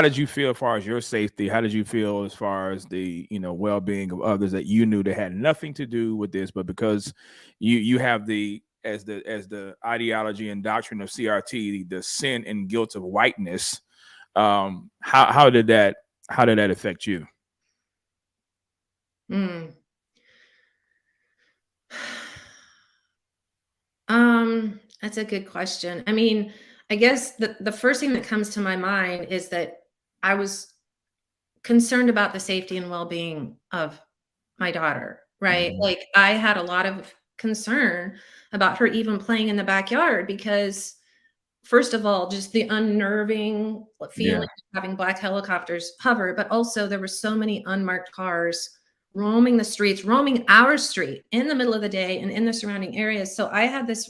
did you feel as far as your safety? How did you feel as far as the well-being of others that you knew that had nothing to do with this, but because you have the as the ideology and doctrine of CRT, the sin and guilt of whiteness? How did that affect you? That's a good question. I mean, I guess the first thing that comes to my mind is that I was concerned about the safety and well-being of my daughter, right? Mm-hmm. Like, I had a lot of concern about her even playing in the backyard because, first of all, just the unnerving feeling of having black helicopters hover, but also there were so many unmarked cars roaming the streets, roaming our street in the middle of the day and in the surrounding areas. So I had this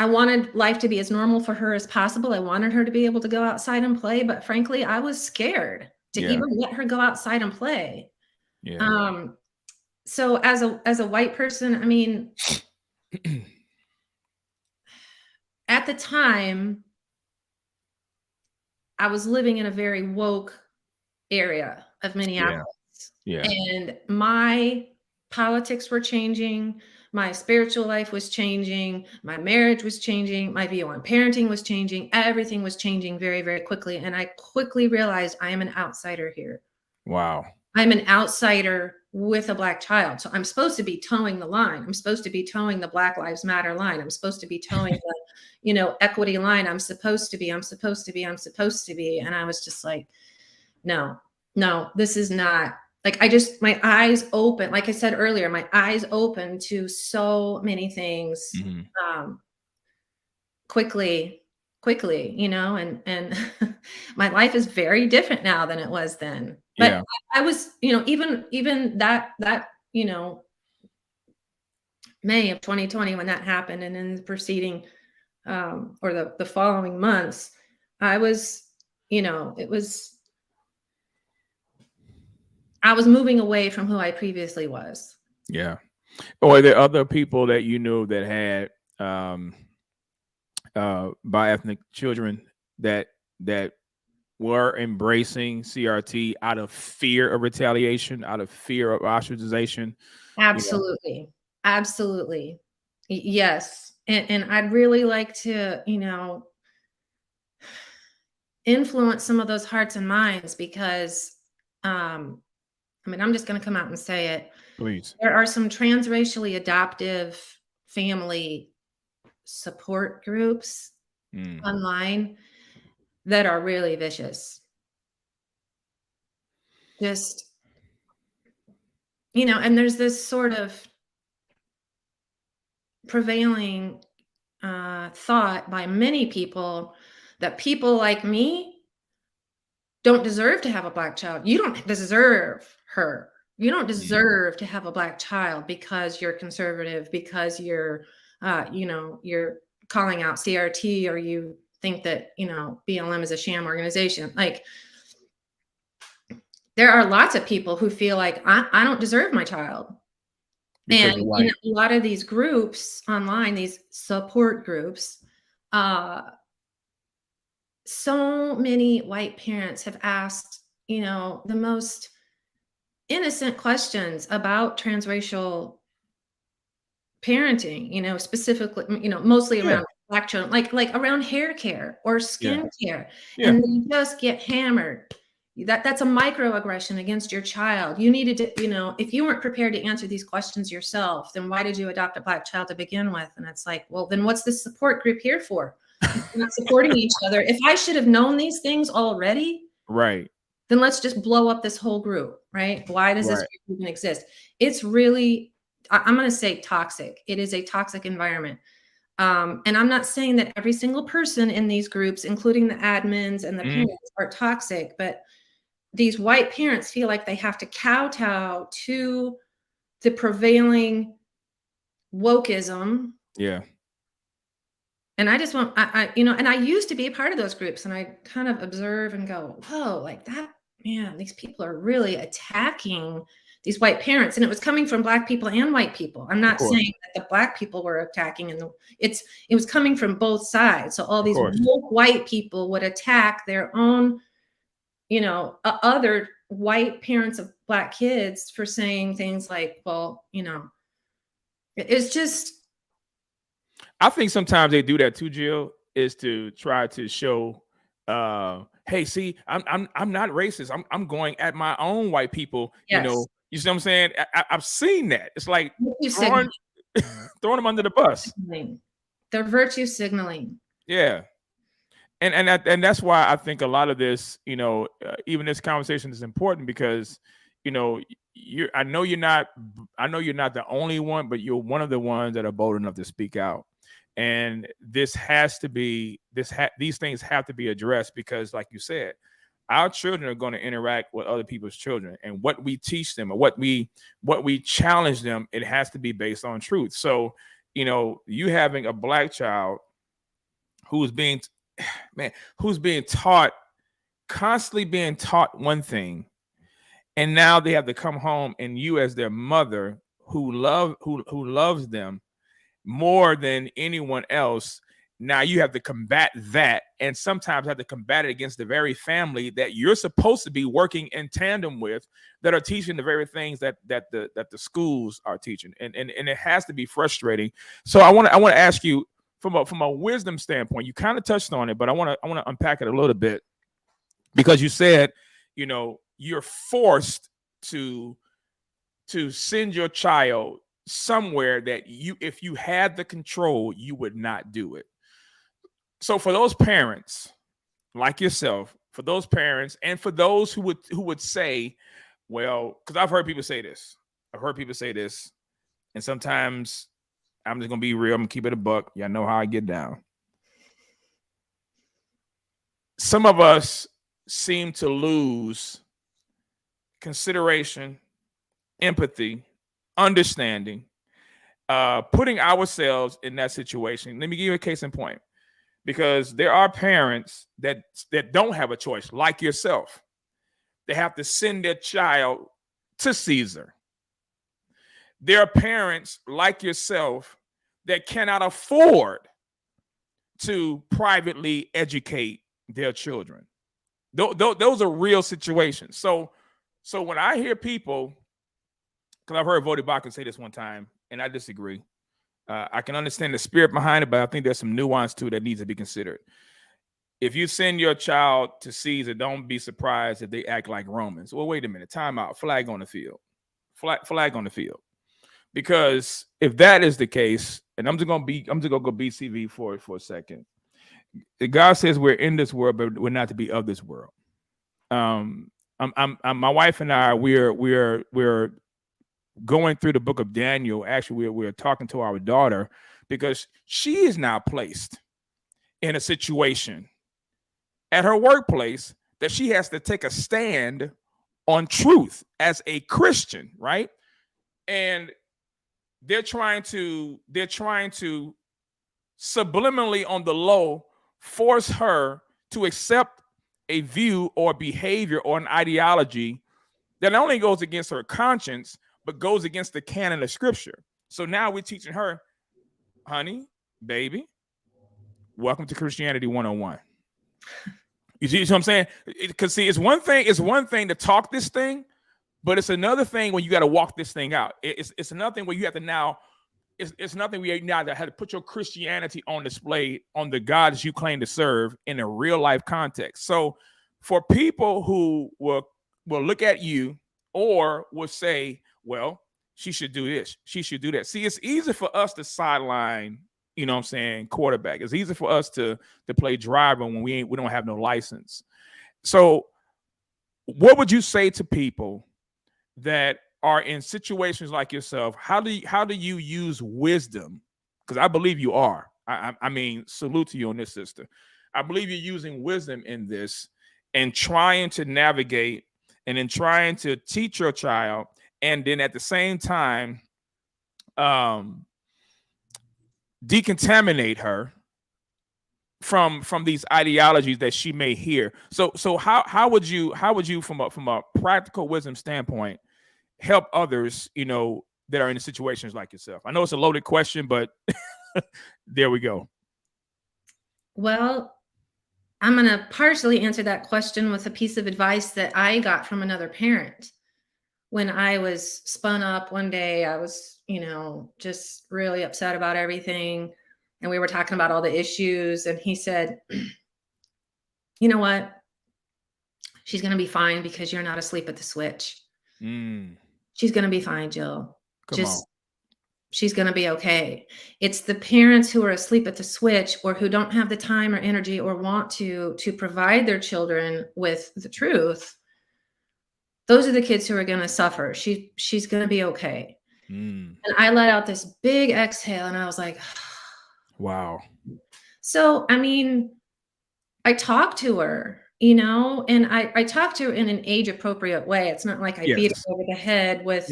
I wanted life to be as normal for her as possible. I wanted her to be able to go outside and play, but frankly, I was scared to even let her go outside and play. So as a white person, I mean, at the time, I was living in a very woke area of Minneapolis. And my politics were changing, my spiritual life was changing, my marriage was changing, my view on parenting was changing, everything was changing very, very quickly. And I quickly realized I am an outsider here. Wow. I'm an outsider with a black child. So I'm supposed to be towing the line. I'm supposed to be towing the Black Lives Matter line. I'm supposed to be towing the, equity line. I'm supposed to be. And I was just like, no, this is not. Like, my eyes open, like I said earlier, my eyes open to so many things quickly, and my life is very different now than it was then. But I was, even that, May of 2020, when that happened, and in the preceding or the following months, I was, I was moving away from who I previously was. Yeah. Or are there other people that you knew that had bi-ethnic children that were embracing CRT out of fear of retaliation, out of fear of ostracization? Absolutely. Absolutely. Yes. And I'd really like to, influence some of those hearts and minds because, I'm just going to come out and say it. Please. There are some transracially adoptive family support groups online that are really vicious. Just, and there's this sort of prevailing thought by many people that people like me don't deserve to have a black child. You don't deserve her. You don't deserve to have a black child because you're conservative, because you're, you're calling out CRT, or you think that, BLM is a sham organization. Like, there are lots of people who feel like I don't deserve my child. And in a lot of these groups online, these support groups, so many white parents have asked, the most innocent questions about transracial parenting, specifically, mostly around black children, like around hair care or skin care. And they just get hammered. That's a microaggression against your child. You needed to, if you weren't prepared to answer these questions yourself, then why did you adopt a black child to begin with? And it's like, well, then what's this support group here for? We're not supporting each other. If I should have known these things already, right, then let's just blow up this whole group, right? Why does this group even exist? It's really, I'm going to say toxic. It is a toxic environment. And I'm not saying that every single person in these groups, including the admins and the parents, are toxic, but these white parents feel like they have to kowtow to the prevailing wokeism. Yeah. And I just want, and I used to be a part of those groups, and I kind of observe and go, whoa, like man, these people are really attacking these white parents. And it was coming from Black people and white people. I'm not saying that the Black people were attacking, and it was coming from both sides. So all these woke white people would attack their own, other white parents of Black kids for saying things like, well, it's just. I think sometimes they do that too, Jill, is to try to show, hey, see, I'm not racist. I'm going at my own white people. Yes. You see what I'm saying? I've seen that. It's like throwing them under the bus. They're virtue signaling. Yeah. And that's why I think a lot of this, even this conversation is important, because, I know you're not the only one, but you're one of the ones that are bold enough to speak out. And this has to be, these things have to be addressed, because like you said, our children are going to interact with other people's children, and what we teach them or what we challenge them, it has to be based on truth. So, you having a Black child who's being constantly being taught one thing, and now they have to come home, and you as their mother who loves them more than anyone else, now you have to combat that, and sometimes have to combat it against the very family that you're supposed to be working in tandem with, that are teaching the very things that the schools are teaching, and it has to be frustrating. So I want to ask you, from a wisdom standpoint, you kind of touched on it, but I want to unpack it a little bit, because you said, you're forced to send your child somewhere that if you had the control, you would not do it. So for those parents like yourself, for those parents, and for those who would say, well, because I've heard people say this, and sometimes I'm just gonna be real, I'm gonna keep it a buck. Y'all know how I get down. Some of us seem to lose consideration, empathy, understanding, putting ourselves in that situation. Let me give you a case in point, because there are parents that don't have a choice, like yourself. They have to send their child to Caesar. There are parents like yourself that cannot afford to privately educate their children. Those are real situations. So when I hear people, because I've heard Vodi Bakken say this one time, and I disagree. I can understand the spirit behind it, but I think there's some nuance to it that needs to be considered. If you send your child to Caesar, don't be surprised if they act like Romans. Well, wait a minute, time out, flag on the field. Flag on the field. Because if that is the case, and I'm just gonna go BCV for a second. God says we're in this world, but we're not to be of this world. My wife and I, we're going through the book of Daniel. Actually, we're talking to our daughter, because she is now placed in a situation at her workplace that she has to take a stand on truth as a Christian, right? And they're trying to subliminally, on the low, force her to accept a view or behavior or an ideology that not only goes against her conscience, but goes against the canon of scripture. So now we're teaching her, honey, baby, welcome to Christianity 101. You see what I'm saying? Because see, it's one thing to talk this thing, but it's another thing when you got to walk this thing out. It's another thing where you have to now, it's nothing where you now have to put your Christianity on display on the God you claim to serve in a real life context. So for people who will look at you or will say, well, she should do this, she should do that. See, it's easy for us to sideline, you know what I'm saying, quarterback. It's easy for us to play driver when we don't have no license. So what would you say to people that are in situations like yourself? How do you use wisdom? Because I believe you are. I mean, salute to you on this, sister. I believe you're using wisdom in this and trying to navigate and then trying to teach your child, and then at the same time decontaminate her from these ideologies that she may hear. So how would you from a practical wisdom standpoint help others, that are in situations like yourself? I know it's a loaded question, but there we go. Well, I'm going to partially answer that question with a piece of advice that I got from another parent. When I was spun up one day, I was, just really upset about everything. And we were talking about all the issues. And he said, you know what? She's going to be fine because you're not asleep at the switch. She's going to be fine, Jill. She's going to be okay. It's the parents who are asleep at the switch or who don't have the time or energy or want to provide their children with the truth. Those are the kids who are going to suffer. She's going to be okay. And I let out this big exhale and I was like, wow. So, I mean, I talked to her, and I talked to her in an age appropriate way. It's not like I beat her over the head with,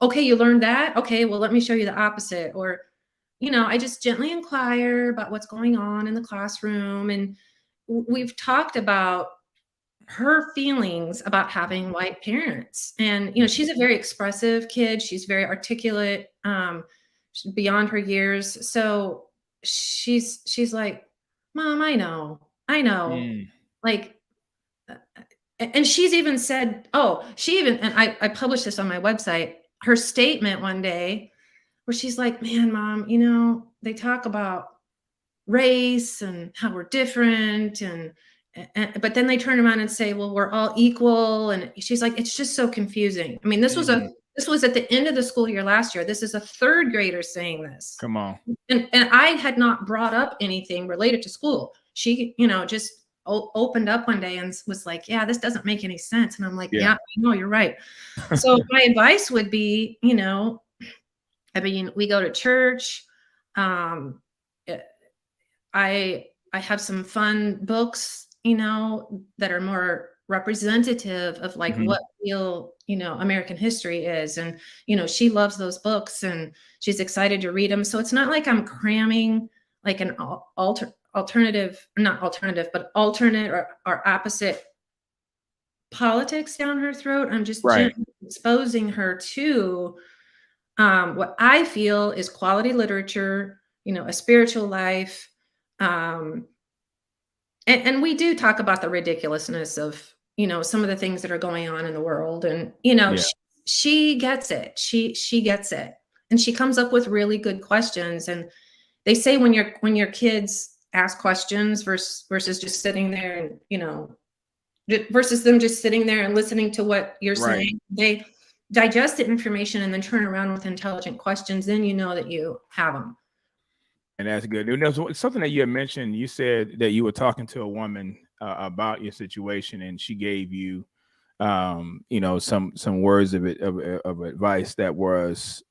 okay, you learned that. Okay, well, let me show you the opposite. Or, I just gently inquire about what's going on in the classroom. And we've talked about her feelings about having white parents. And, she's a very expressive kid. She's very articulate, she's beyond her years. So she's like, Mom, I know. Like, and she's even said, and I published this on my website, her statement one day where she's like, man, Mom, they talk about race and how we're different but then they turn around and say, well, we're all equal. And she's like, it's just so confusing. I mean, this was at the end of the school year last year. This is a third grader saying this. Come on. And I had not brought up anything related to school. She, just opened up one day and was like, yeah, this doesn't make any sense. And I'm like, yeah, no, you're right. So my advice would be, we go to church. I have some fun books, that are more representative of like what real, American history is. And, she loves those books and she's excited to read them. So it's not like I'm cramming like an alternate or opposite politics down her throat. I'm just gently exposing her to what I feel is quality literature, a spiritual life. And we do talk about the ridiculousness of, some of the things that are going on in the world. And, she gets it. She gets it. And she comes up with really good questions. And they say when your kids ask questions versus just sitting there and, versus them just sitting there and listening to what you're saying, they digest the information and then turn around with intelligent questions. Then you know that you have them. And that's good. There's something that you had mentioned. You said that you were talking to a woman about your situation, and she gave you, some words of advice that was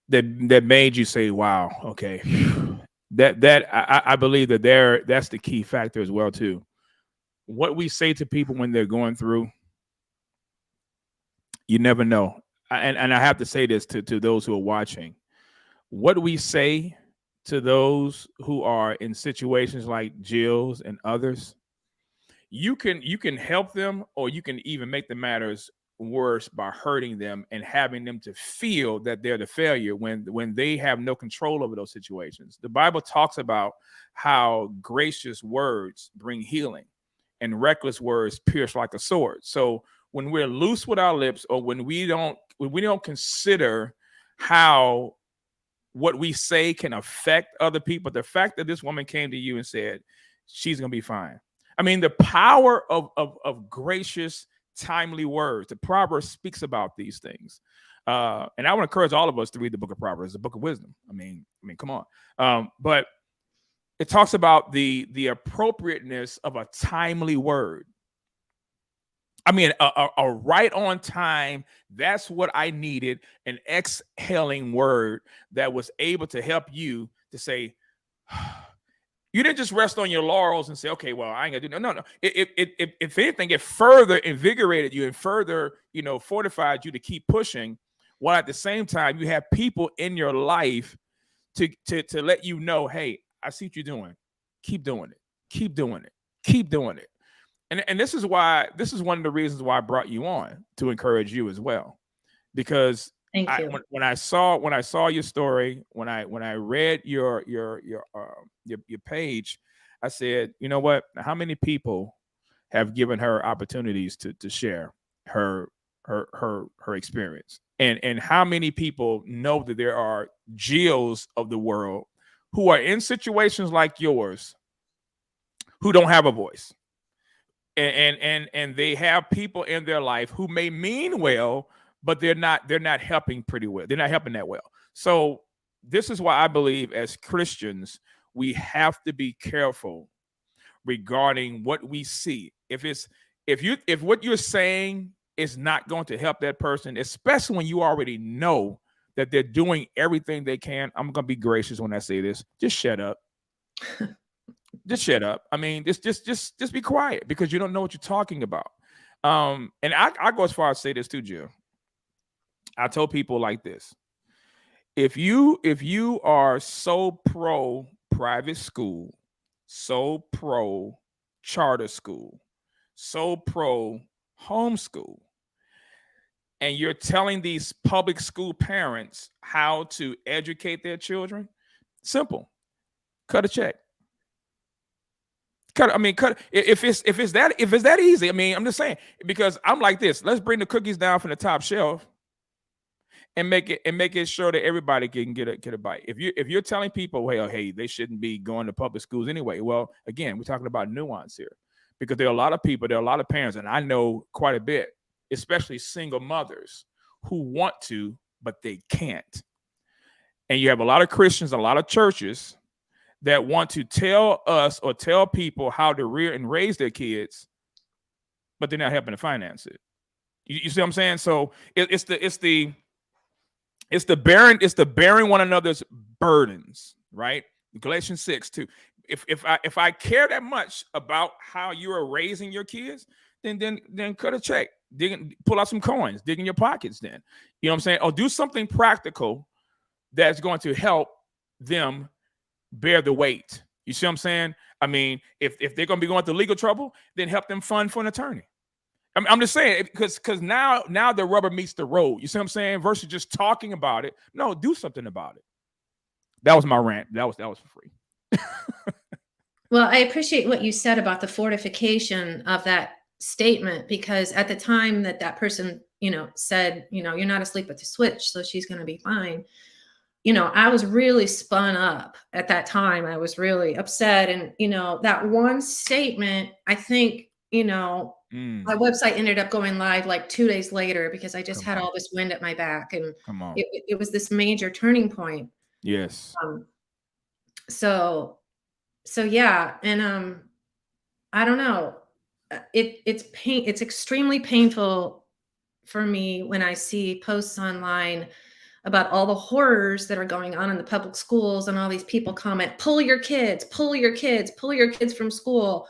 that made you say, "Wow, okay." I believe that's the key factor as well too. What we say to people when they're going through, you never know. And I have to say this to those who are watching. What we say to those who are in situations like Jill's and others, you can help them, or you can even make the matters worse by hurting them and having them to feel that they're the failure when they have no control over those situations. The Bible talks about how gracious words bring healing and reckless words pierce like a sword. So when we're loose with our lips, or when we don't consider how what we say can affect other people, the fact that this woman came to you and said she's gonna be fine. I mean, the power of gracious, timely words. The Proverbs speaks about these things, and I would encourage all of us to read the book of Proverbs, the book of wisdom. I mean, come on. But it talks about the appropriateness of a timely word. I mean, a right on time. That's what I needed. An exhaling word that was able to help you to say, you didn't just rest on your laurels and say, okay, well, I ain't gonna do no. If anything, it further invigorated you and further, fortified you to keep pushing. While at the same time, you have people in your life to let you know, hey, I see what you're doing. Keep doing it. Keep doing it. Keep doing it. And this is one of the reasons why I brought you on, to encourage you as well, because when I saw your story, when I read your page, I said, you know what? How many people have given her opportunities to share her experience, and how many people know that there are Jills of the world who are in situations like yours who don't have a voice, and they have people in their life who may mean well, but they're not helping pretty well. They're not helping that well. So this is why I believe, as Christians, we have to be careful regarding what we see. If what you're saying is not going to help that person, especially when you already know that they're doing everything they can, I'm going to be gracious when I say this. Just shut up. Just shut up. I mean, just be quiet, because you don't know what you're talking about. And I go as far as say this too, Jill. I told people like this: if you are so pro private school, so pro charter school, so pro homeschool, and you're telling these public school parents how to educate their children, simple, cut a check. Cut. If it's that easy. I mean, I'm just saying, because I'm like this. Let's bring the cookies down from the top shelf and make it sure that everybody can get a bite. If you're telling people, well, hey, they shouldn't be going to public schools anyway. Well, again, we're talking about nuance here, because there are a lot of people, there are a lot of parents, and I know quite a bit, especially single mothers, who want to, but they can't. And you have a lot of Christians, a lot of churches that want to tell us or tell people how to rear and raise their kids, but they're not helping to finance it. You see what I'm saying? So it's the bearing one another's burdens, right? Galatians 6:2. If I care that much about how you are raising your kids, then cut a check, pull out some coins, dig in your pockets. Then, you know what I'm saying? Or do something practical that's going to help them bear the weight. You see what I'm saying? I mean, if they're going to be going through legal trouble, then help them fund for an attorney. I'm just saying, because now the rubber meets the road. You see what I'm saying? Versus just talking about it. No, do something about it. That was my rant. That was for free. Well, I appreciate what you said about the fortification of that statement, because at the time that person, said, you're not asleep at the switch, so she's going to be fine. I was really spun up at that time. I was really upset. And, that one statement, I think, my website ended up going live like 2 days later, because I just had all this wind at my back, and it was this major turning point. Yes. So yeah. And, I don't know, it's extremely painful for me when I see posts online about all the horrors that are going on in the public schools, and all these people comment, pull your kids from school.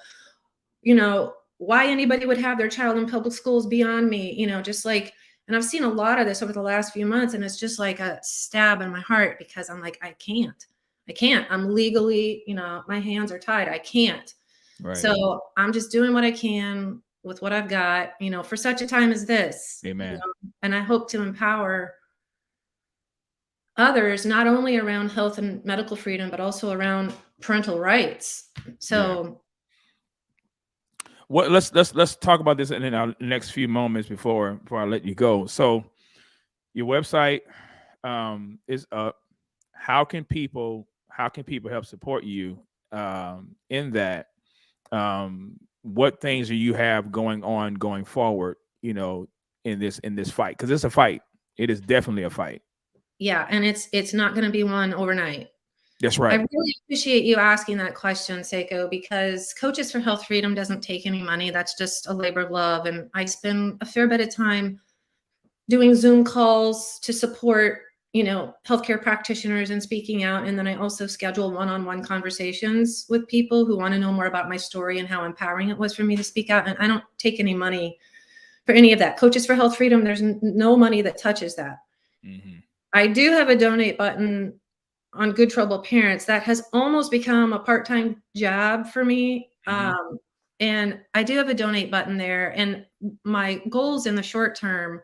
Why anybody would have their child in public schools beyond me, just like, and I've seen a lot of this over the last few months, and it's just like a stab in my heart, because I'm like, I can't, I'm legally, my hands are tied. I can't. Right. So I'm just doing what I can with what I've got, for such a time as this. Amen. And I hope to empower others, not only around health and medical freedom, but also around parental rights. So let's talk about this in our next few moments before I let you go. So your website is up. How can people help support you in that? What things do you have going forward, in this fight? Because it's a fight. It is definitely a fight. Yeah, and it's not going to be won overnight. That's right. I really appreciate you asking that question, Saiko, because Coaches for Health Freedom doesn't take any money. That's just a labor of love. And I spend a fair bit of time doing Zoom calls to support, healthcare practitioners and speaking out. And then I also schedule one-on-one conversations with people who want to know more about my story and how empowering it was for me to speak out. And I don't take any money for any of that. Coaches for Health Freedom, there's no money that touches that. Mm-hmm. I do have a donate button on Good Trouble Parents, that has almost become a part-time job for me. And I do have a donate button there. And my goals in the short term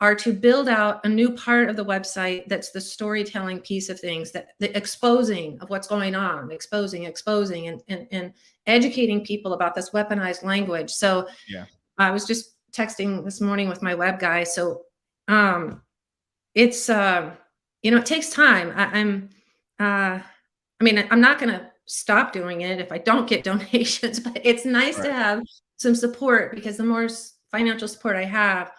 are to build out a new part of the website that's the storytelling piece of things, that the exposing of what's going on, exposing, and educating people about this weaponized language. So I was just texting this morning with my web guy. So it's it takes time. I mean, I'm not going to stop doing it if I don't get donations, but it's nice to have some support, because the more financial support I have,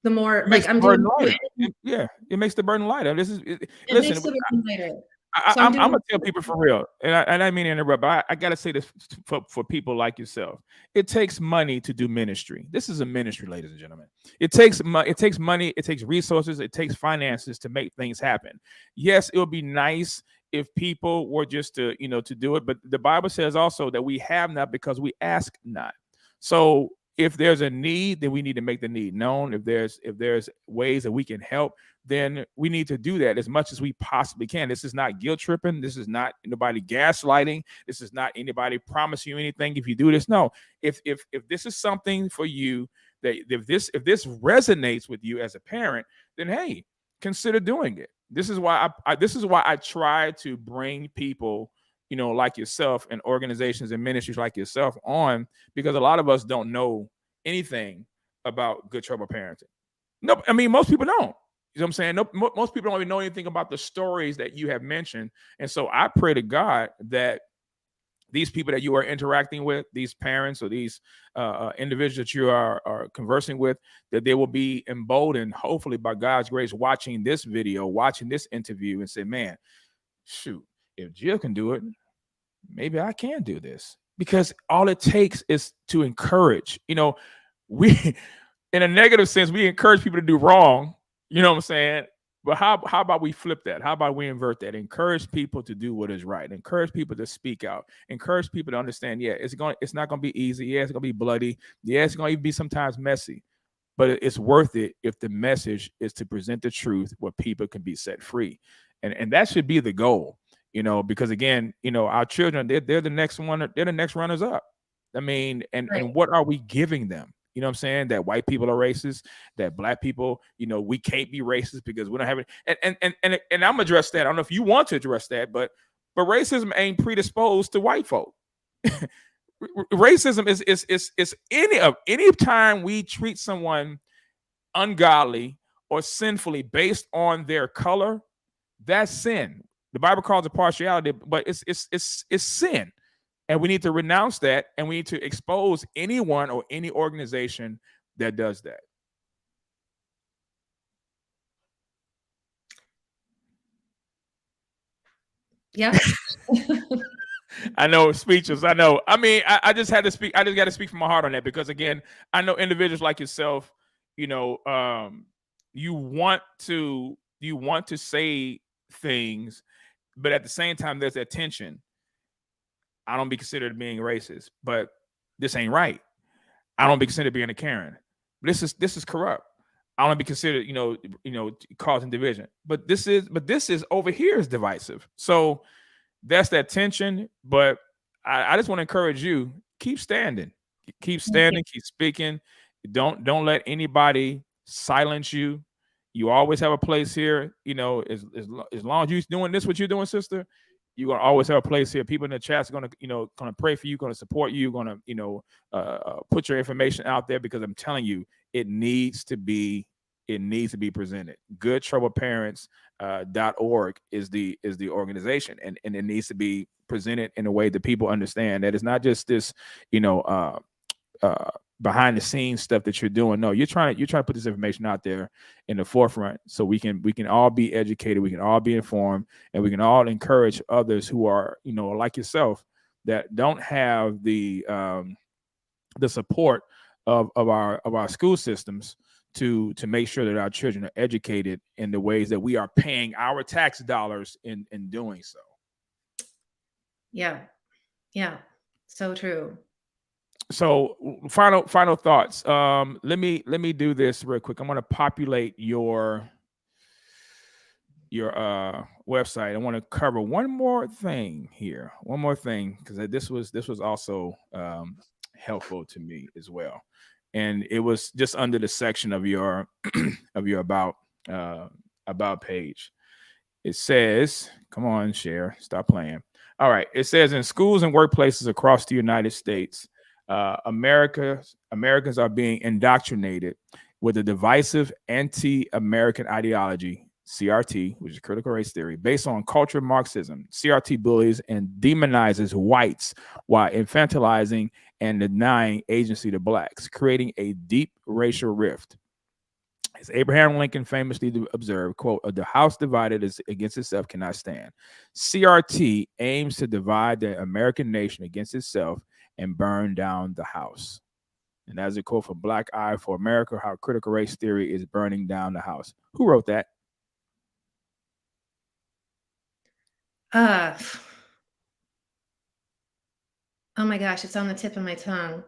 the more it makes the burden lighter. It makes the burden lighter. Listen, makes the burden lighter. I'm gonna tell people for real, and I didn't mean to interrupt, but I gotta say this for people like yourself. It takes money to do ministry. This is a ministry, ladies and gentlemen. It takes money, it takes resources, it takes finances to make things happen. Yes, it would be nice if people were just to do it, but the Bible says also that we have not because we ask not. So if there's a need, then we need to make the need known. If there's ways that we can help, then we need to do that as much as we possibly can. This is not guilt tripping. This is not anybody gaslighting. This is not anybody promising you anything if you do this. No, if this is something for you, that if this resonates with you as a parent, then hey, consider doing it. This is why I try to bring people like yourself and organizations and ministries like yourself on, because a lot of us don't know anything about Good Trouble Parenting. No, I mean, most people don't. You know what I'm saying? No, most people don't even know anything about the stories that you have mentioned. And so I pray to God that these people that you are interacting with, these parents or these individuals that you are conversing with, that they will be emboldened, hopefully by God's grace, watching this video, watching this interview, and say, man, shoot, if Jill can do it, maybe I can do this. Because all it takes is to encourage. We, in a negative sense, we encourage people to do wrong. You know what I'm saying? But how about we flip that? How about we invert that? Encourage people to do what is right. Encourage people to speak out. Encourage people to understand, it's not going to be easy. Yeah, it's going to be bloody. Yeah, it's going to even be sometimes messy. But it's worth it if the message is to present the truth where people can be set free. And that should be the goal. Because again, our children, they're the next one, they're the next runners up. I mean, and what are we giving them? You know what I'm saying? That white people are racist, that black people, we can't be racist because we don't have it. And I'm gonna address that. I don't know if you want to address that, but racism ain't predisposed to white folk. Racism is any time we treat someone ungodly or sinfully based on their color, that's sin. The Bible calls it partiality, but it's sin. And we need to renounce that, and we need to expose anyone or any organization that does that. Yeah. I know, speeches. I know. I mean, I just had to speak. I just got to speak from my heart on that, because again, I know individuals like yourself, you want to say things, but at the same time, there's that tension. I don't be considered being racist, but this ain't right. I don't be considered being a Karen. This is corrupt. I don't be considered, causing division. But this is over here is divisive. So that's that tension. But I just want to encourage you, keep standing, keep speaking. Don't let anybody silence you. You always have a place here. As long as you're doing this, what you're doing, sister, you're gonna always have a place here. People in the chat's gonna pray for you, gonna support you, gonna put your information out there, because I'm telling you, it needs to be presented. GoodTroubleParents.org is the organization, and it needs to be presented in a way that people understand that it's not just this behind the scenes stuff that you're doing. No, you're trying to put this information out there in the forefront, so we can all be educated, we can all be informed, and we can all encourage others who are like yourself, that don't have the support of our school systems to make sure that our children are educated in the ways that we are paying our tax dollars in doing so. Yeah, so true. So final thoughts. Let me do this real quick. I'm going to populate your website, I want to cover one more thing here. One more thing, because this was also helpful to me as well. And it was just under the section of your of your about page. It says, come on, share, stop playing. All right. It says in schools and workplaces across the United States, Americans are being indoctrinated with a divisive anti-American ideology, CRT, which is critical race theory, based on cultural Marxism. CRT bullies and demonizes whites while infantilizing and denying agency to blacks, creating a deep racial rift. As Abraham Lincoln famously observed, quote, "The house divided against itself cannot stand." CRT aims to divide the American nation against itself and burn down the house. And that's a quote from Black Eye for America, how critical race theory is burning down the house. Who wrote that? Oh my gosh, it's on the tip of my tongue.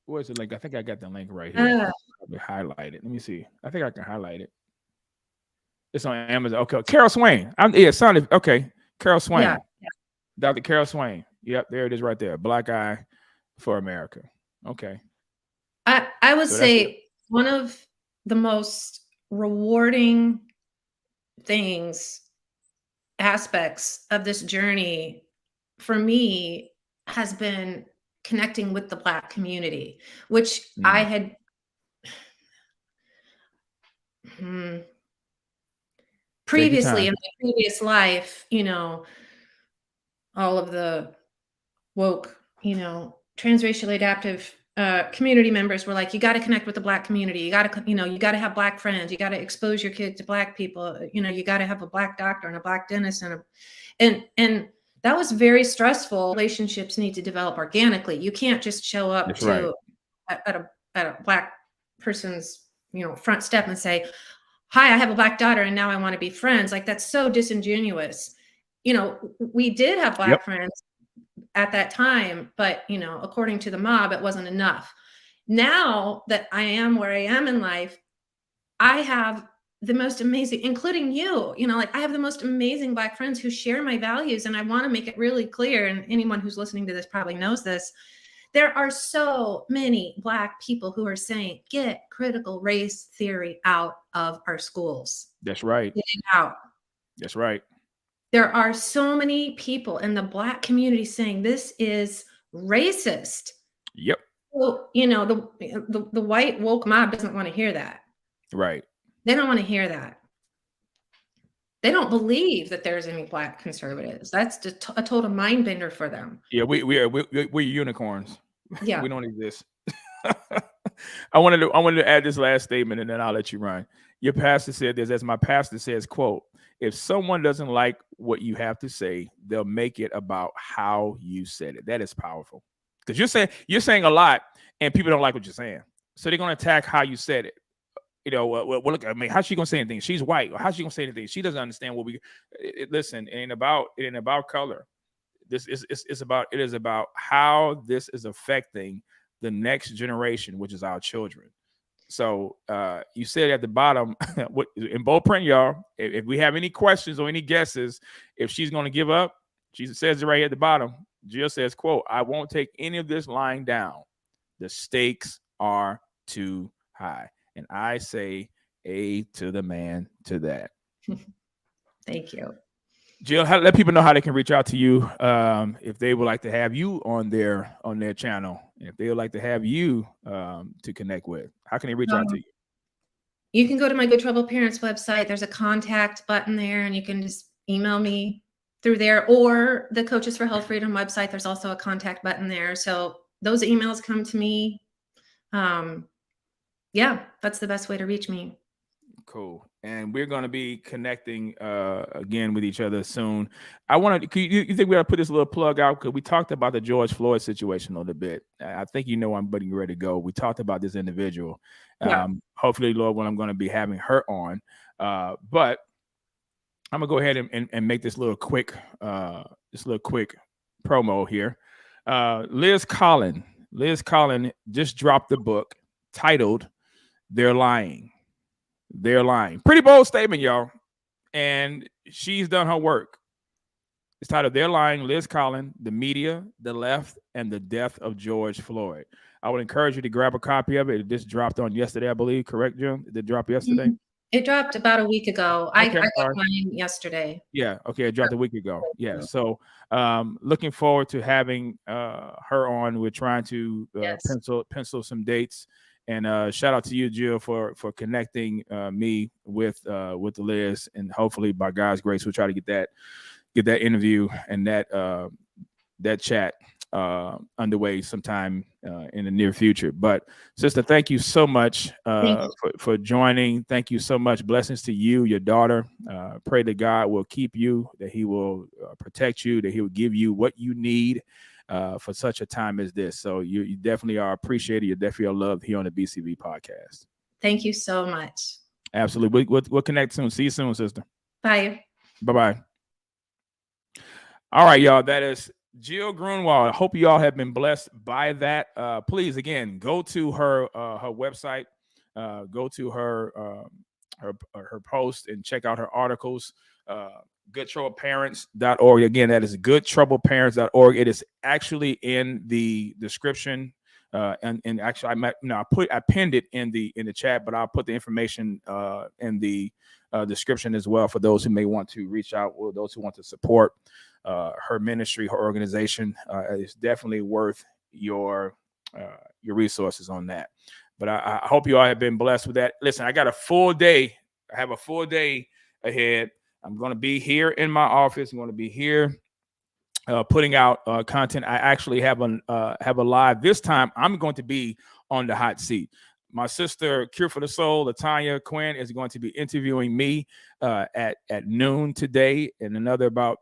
Where's the link? I think I got the link right here. Highlight it. Let me see. I think I can highlight it. It's on Amazon. Okay, Carol Swain. It sounded okay. Carol Swain. Yeah. Dr. Carol Swain. Yep, there it is right there. Black Eye for America. Okay. I would say one of the most rewarding aspects of this journey for me has been connecting with the Black community, which I had previously in my previous life, all of the woke, transracially adaptive community members were like, you got to connect with the Black community. You got to, you got to have Black friends. You got to expose your kid to Black people. You got to have a Black doctor and a Black dentist and that was very stressful. Relationships need to develop organically. You can't just show up at a Black person's, front step and say, "Hi, I have a Black daughter and now I want to be friends." Like, that's so disingenuous. We did have Black friends at that time, but according to the mob, it wasn't enough. Now that I am where I am in life, I have the most amazing, including you, I have the most amazing Black friends who share my values. And I want to make it really clear, and anyone who's listening to this probably knows this, there are so many Black people who are saying, get critical race theory out of our schools. That's right. Get it out. That's right. There are so many people in the Black community saying this is racist. Yep. Well, the white woke mob doesn't want to hear that. Right. They don't want to hear that. They don't believe that there's any Black conservatives. That's just a total mind bender for them. Yeah, we're unicorns. Yeah, we don't exist. I wanted to add this last statement, and then I'll let you run. Your pastor said this, as my pastor says, quote, "If someone doesn't like what you have to say, they'll make it about how you said it." That is powerful, because you're saying a lot, and people don't like what you're saying, so they're going to attack how you said it. Well, look, I mean, how's she gonna say anything? She's white. How's she gonna say anything? She doesn't understand what listen. It ain't about color. It is about how this is affecting the next generation, which is our children. So you said at the bottom, in bold print, y'all, if we have any questions or any guesses, if she's gonna give up, she says it right here at the bottom. Jill says, quote, "I won't take any of this lying down. The stakes are too high." And I say A to the man to that. Thank you. Jill, let people know how they can reach out to you if they would like to have you on their channel. If they would like to have you to connect with, how can they reach out to you? You can go to my Good Trouble Parents website. There's a contact button there, and you can just email me through there, or the Coaches for Health Freedom website. There's also a contact button there. So those emails come to me. Yeah, that's the best way to reach me. Cool. And we're going to be connecting again with each other soon. I want to, you think we ought to put this little plug out? Because we talked about the George Floyd situation a little bit. I think I'm getting ready to go. We talked about this individual. Yeah. Hopefully, Lord, when I'm going to be having her on. But I'm going to go ahead and make this little quick promo here. Liz Collin just dropped the book titled "They're Lying." They're lying. Pretty bold statement, y'all. and she's done her work. It's titled "They're Lying: Liz Collin, the Media, the Left, and the Death of George Floyd." I would encourage you to grab a copy of it. It just dropped on yesterday, I believe. Correct, Jim? Did it drop yesterday? It dropped about a week ago. I got mine yesterday. Yeah. Okay. It dropped a week ago. Yeah. So looking forward to having her on. We're trying to pencil some dates. And shout out to you, Jill, for connecting me with Liz. And hopefully, by God's grace, we'll try to get that interview and that chat underway sometime in the near future. But sister, thank you so much for joining. Thank you so much. Blessings to you, your daughter. Pray that God will keep you, that he will protect you, that he will give you what you need for such a time as this. So you definitely are appreciated. You definitely are loved here on the BCV podcast. Thank you so much. Absolutely. We'll connect soon. See you soon, sister. Bye. Bye-bye. All right, y'all. That is Jill Grunwald. I hope you all have been blessed by that. Please, again, go to her website, go to her post and check out her articles. goodtroubleparents.org. Again, that is goodtroubleparents.org. It is actually in the description. And actually, I pinned it in the chat, but I'll put the information in the description as well for those who may want to reach out or those who want to support her ministry, her organization. It's definitely worth your resources on that. But I hope you all have been blessed with that. Listen, I got a full day. I have a full day ahead. I'm going to be here in my office. I'm going to be here putting out content. I actually have a live. This time, I'm going to be on the hot seat. My sister, Cure for the Soul, Latanya Quinn, is going to be interviewing me at noon today in another about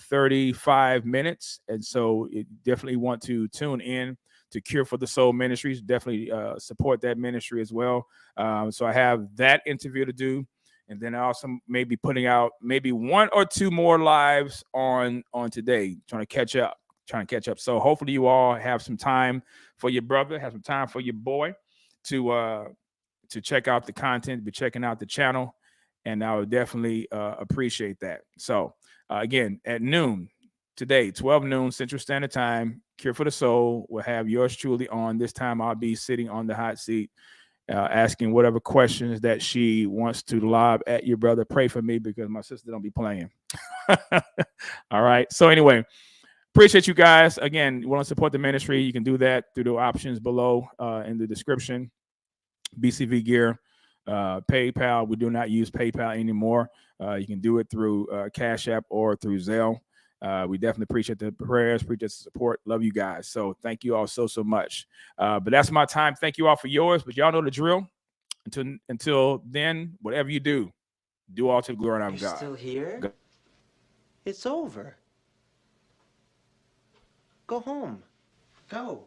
35 minutes. And so you definitely want to tune in to Cure for the Soul Ministries. Definitely support that ministry as well. So I have that interview to do. And then I also may be putting out maybe one or two more lives on today, trying to catch up. So hopefully you all have some time for your brother, have some time for your boy to check out the content, be checking out the channel, and I would definitely appreciate that. So again, at noon today, 12 noon Central Standard Time, Cure for the Soul will have yours truly on. This time I'll be sitting on the hot seat, asking whatever questions that she wants to lob at your brother. Pray for me because my sister don't be playing. All right. So anyway, appreciate you guys. Again, you want to support the ministry, you can do that through the options below in the description. BCV Gear, PayPal. We do not use PayPal anymore. You can do it through Cash App or through Zelle. We definitely appreciate the prayers, appreciate the support. Love you guys. So thank you all so much. But that's my time. Thank you all for yours. But y'all know the drill. Until then, whatever you do all to the glory of God. Still here? It's over. Go home. Go.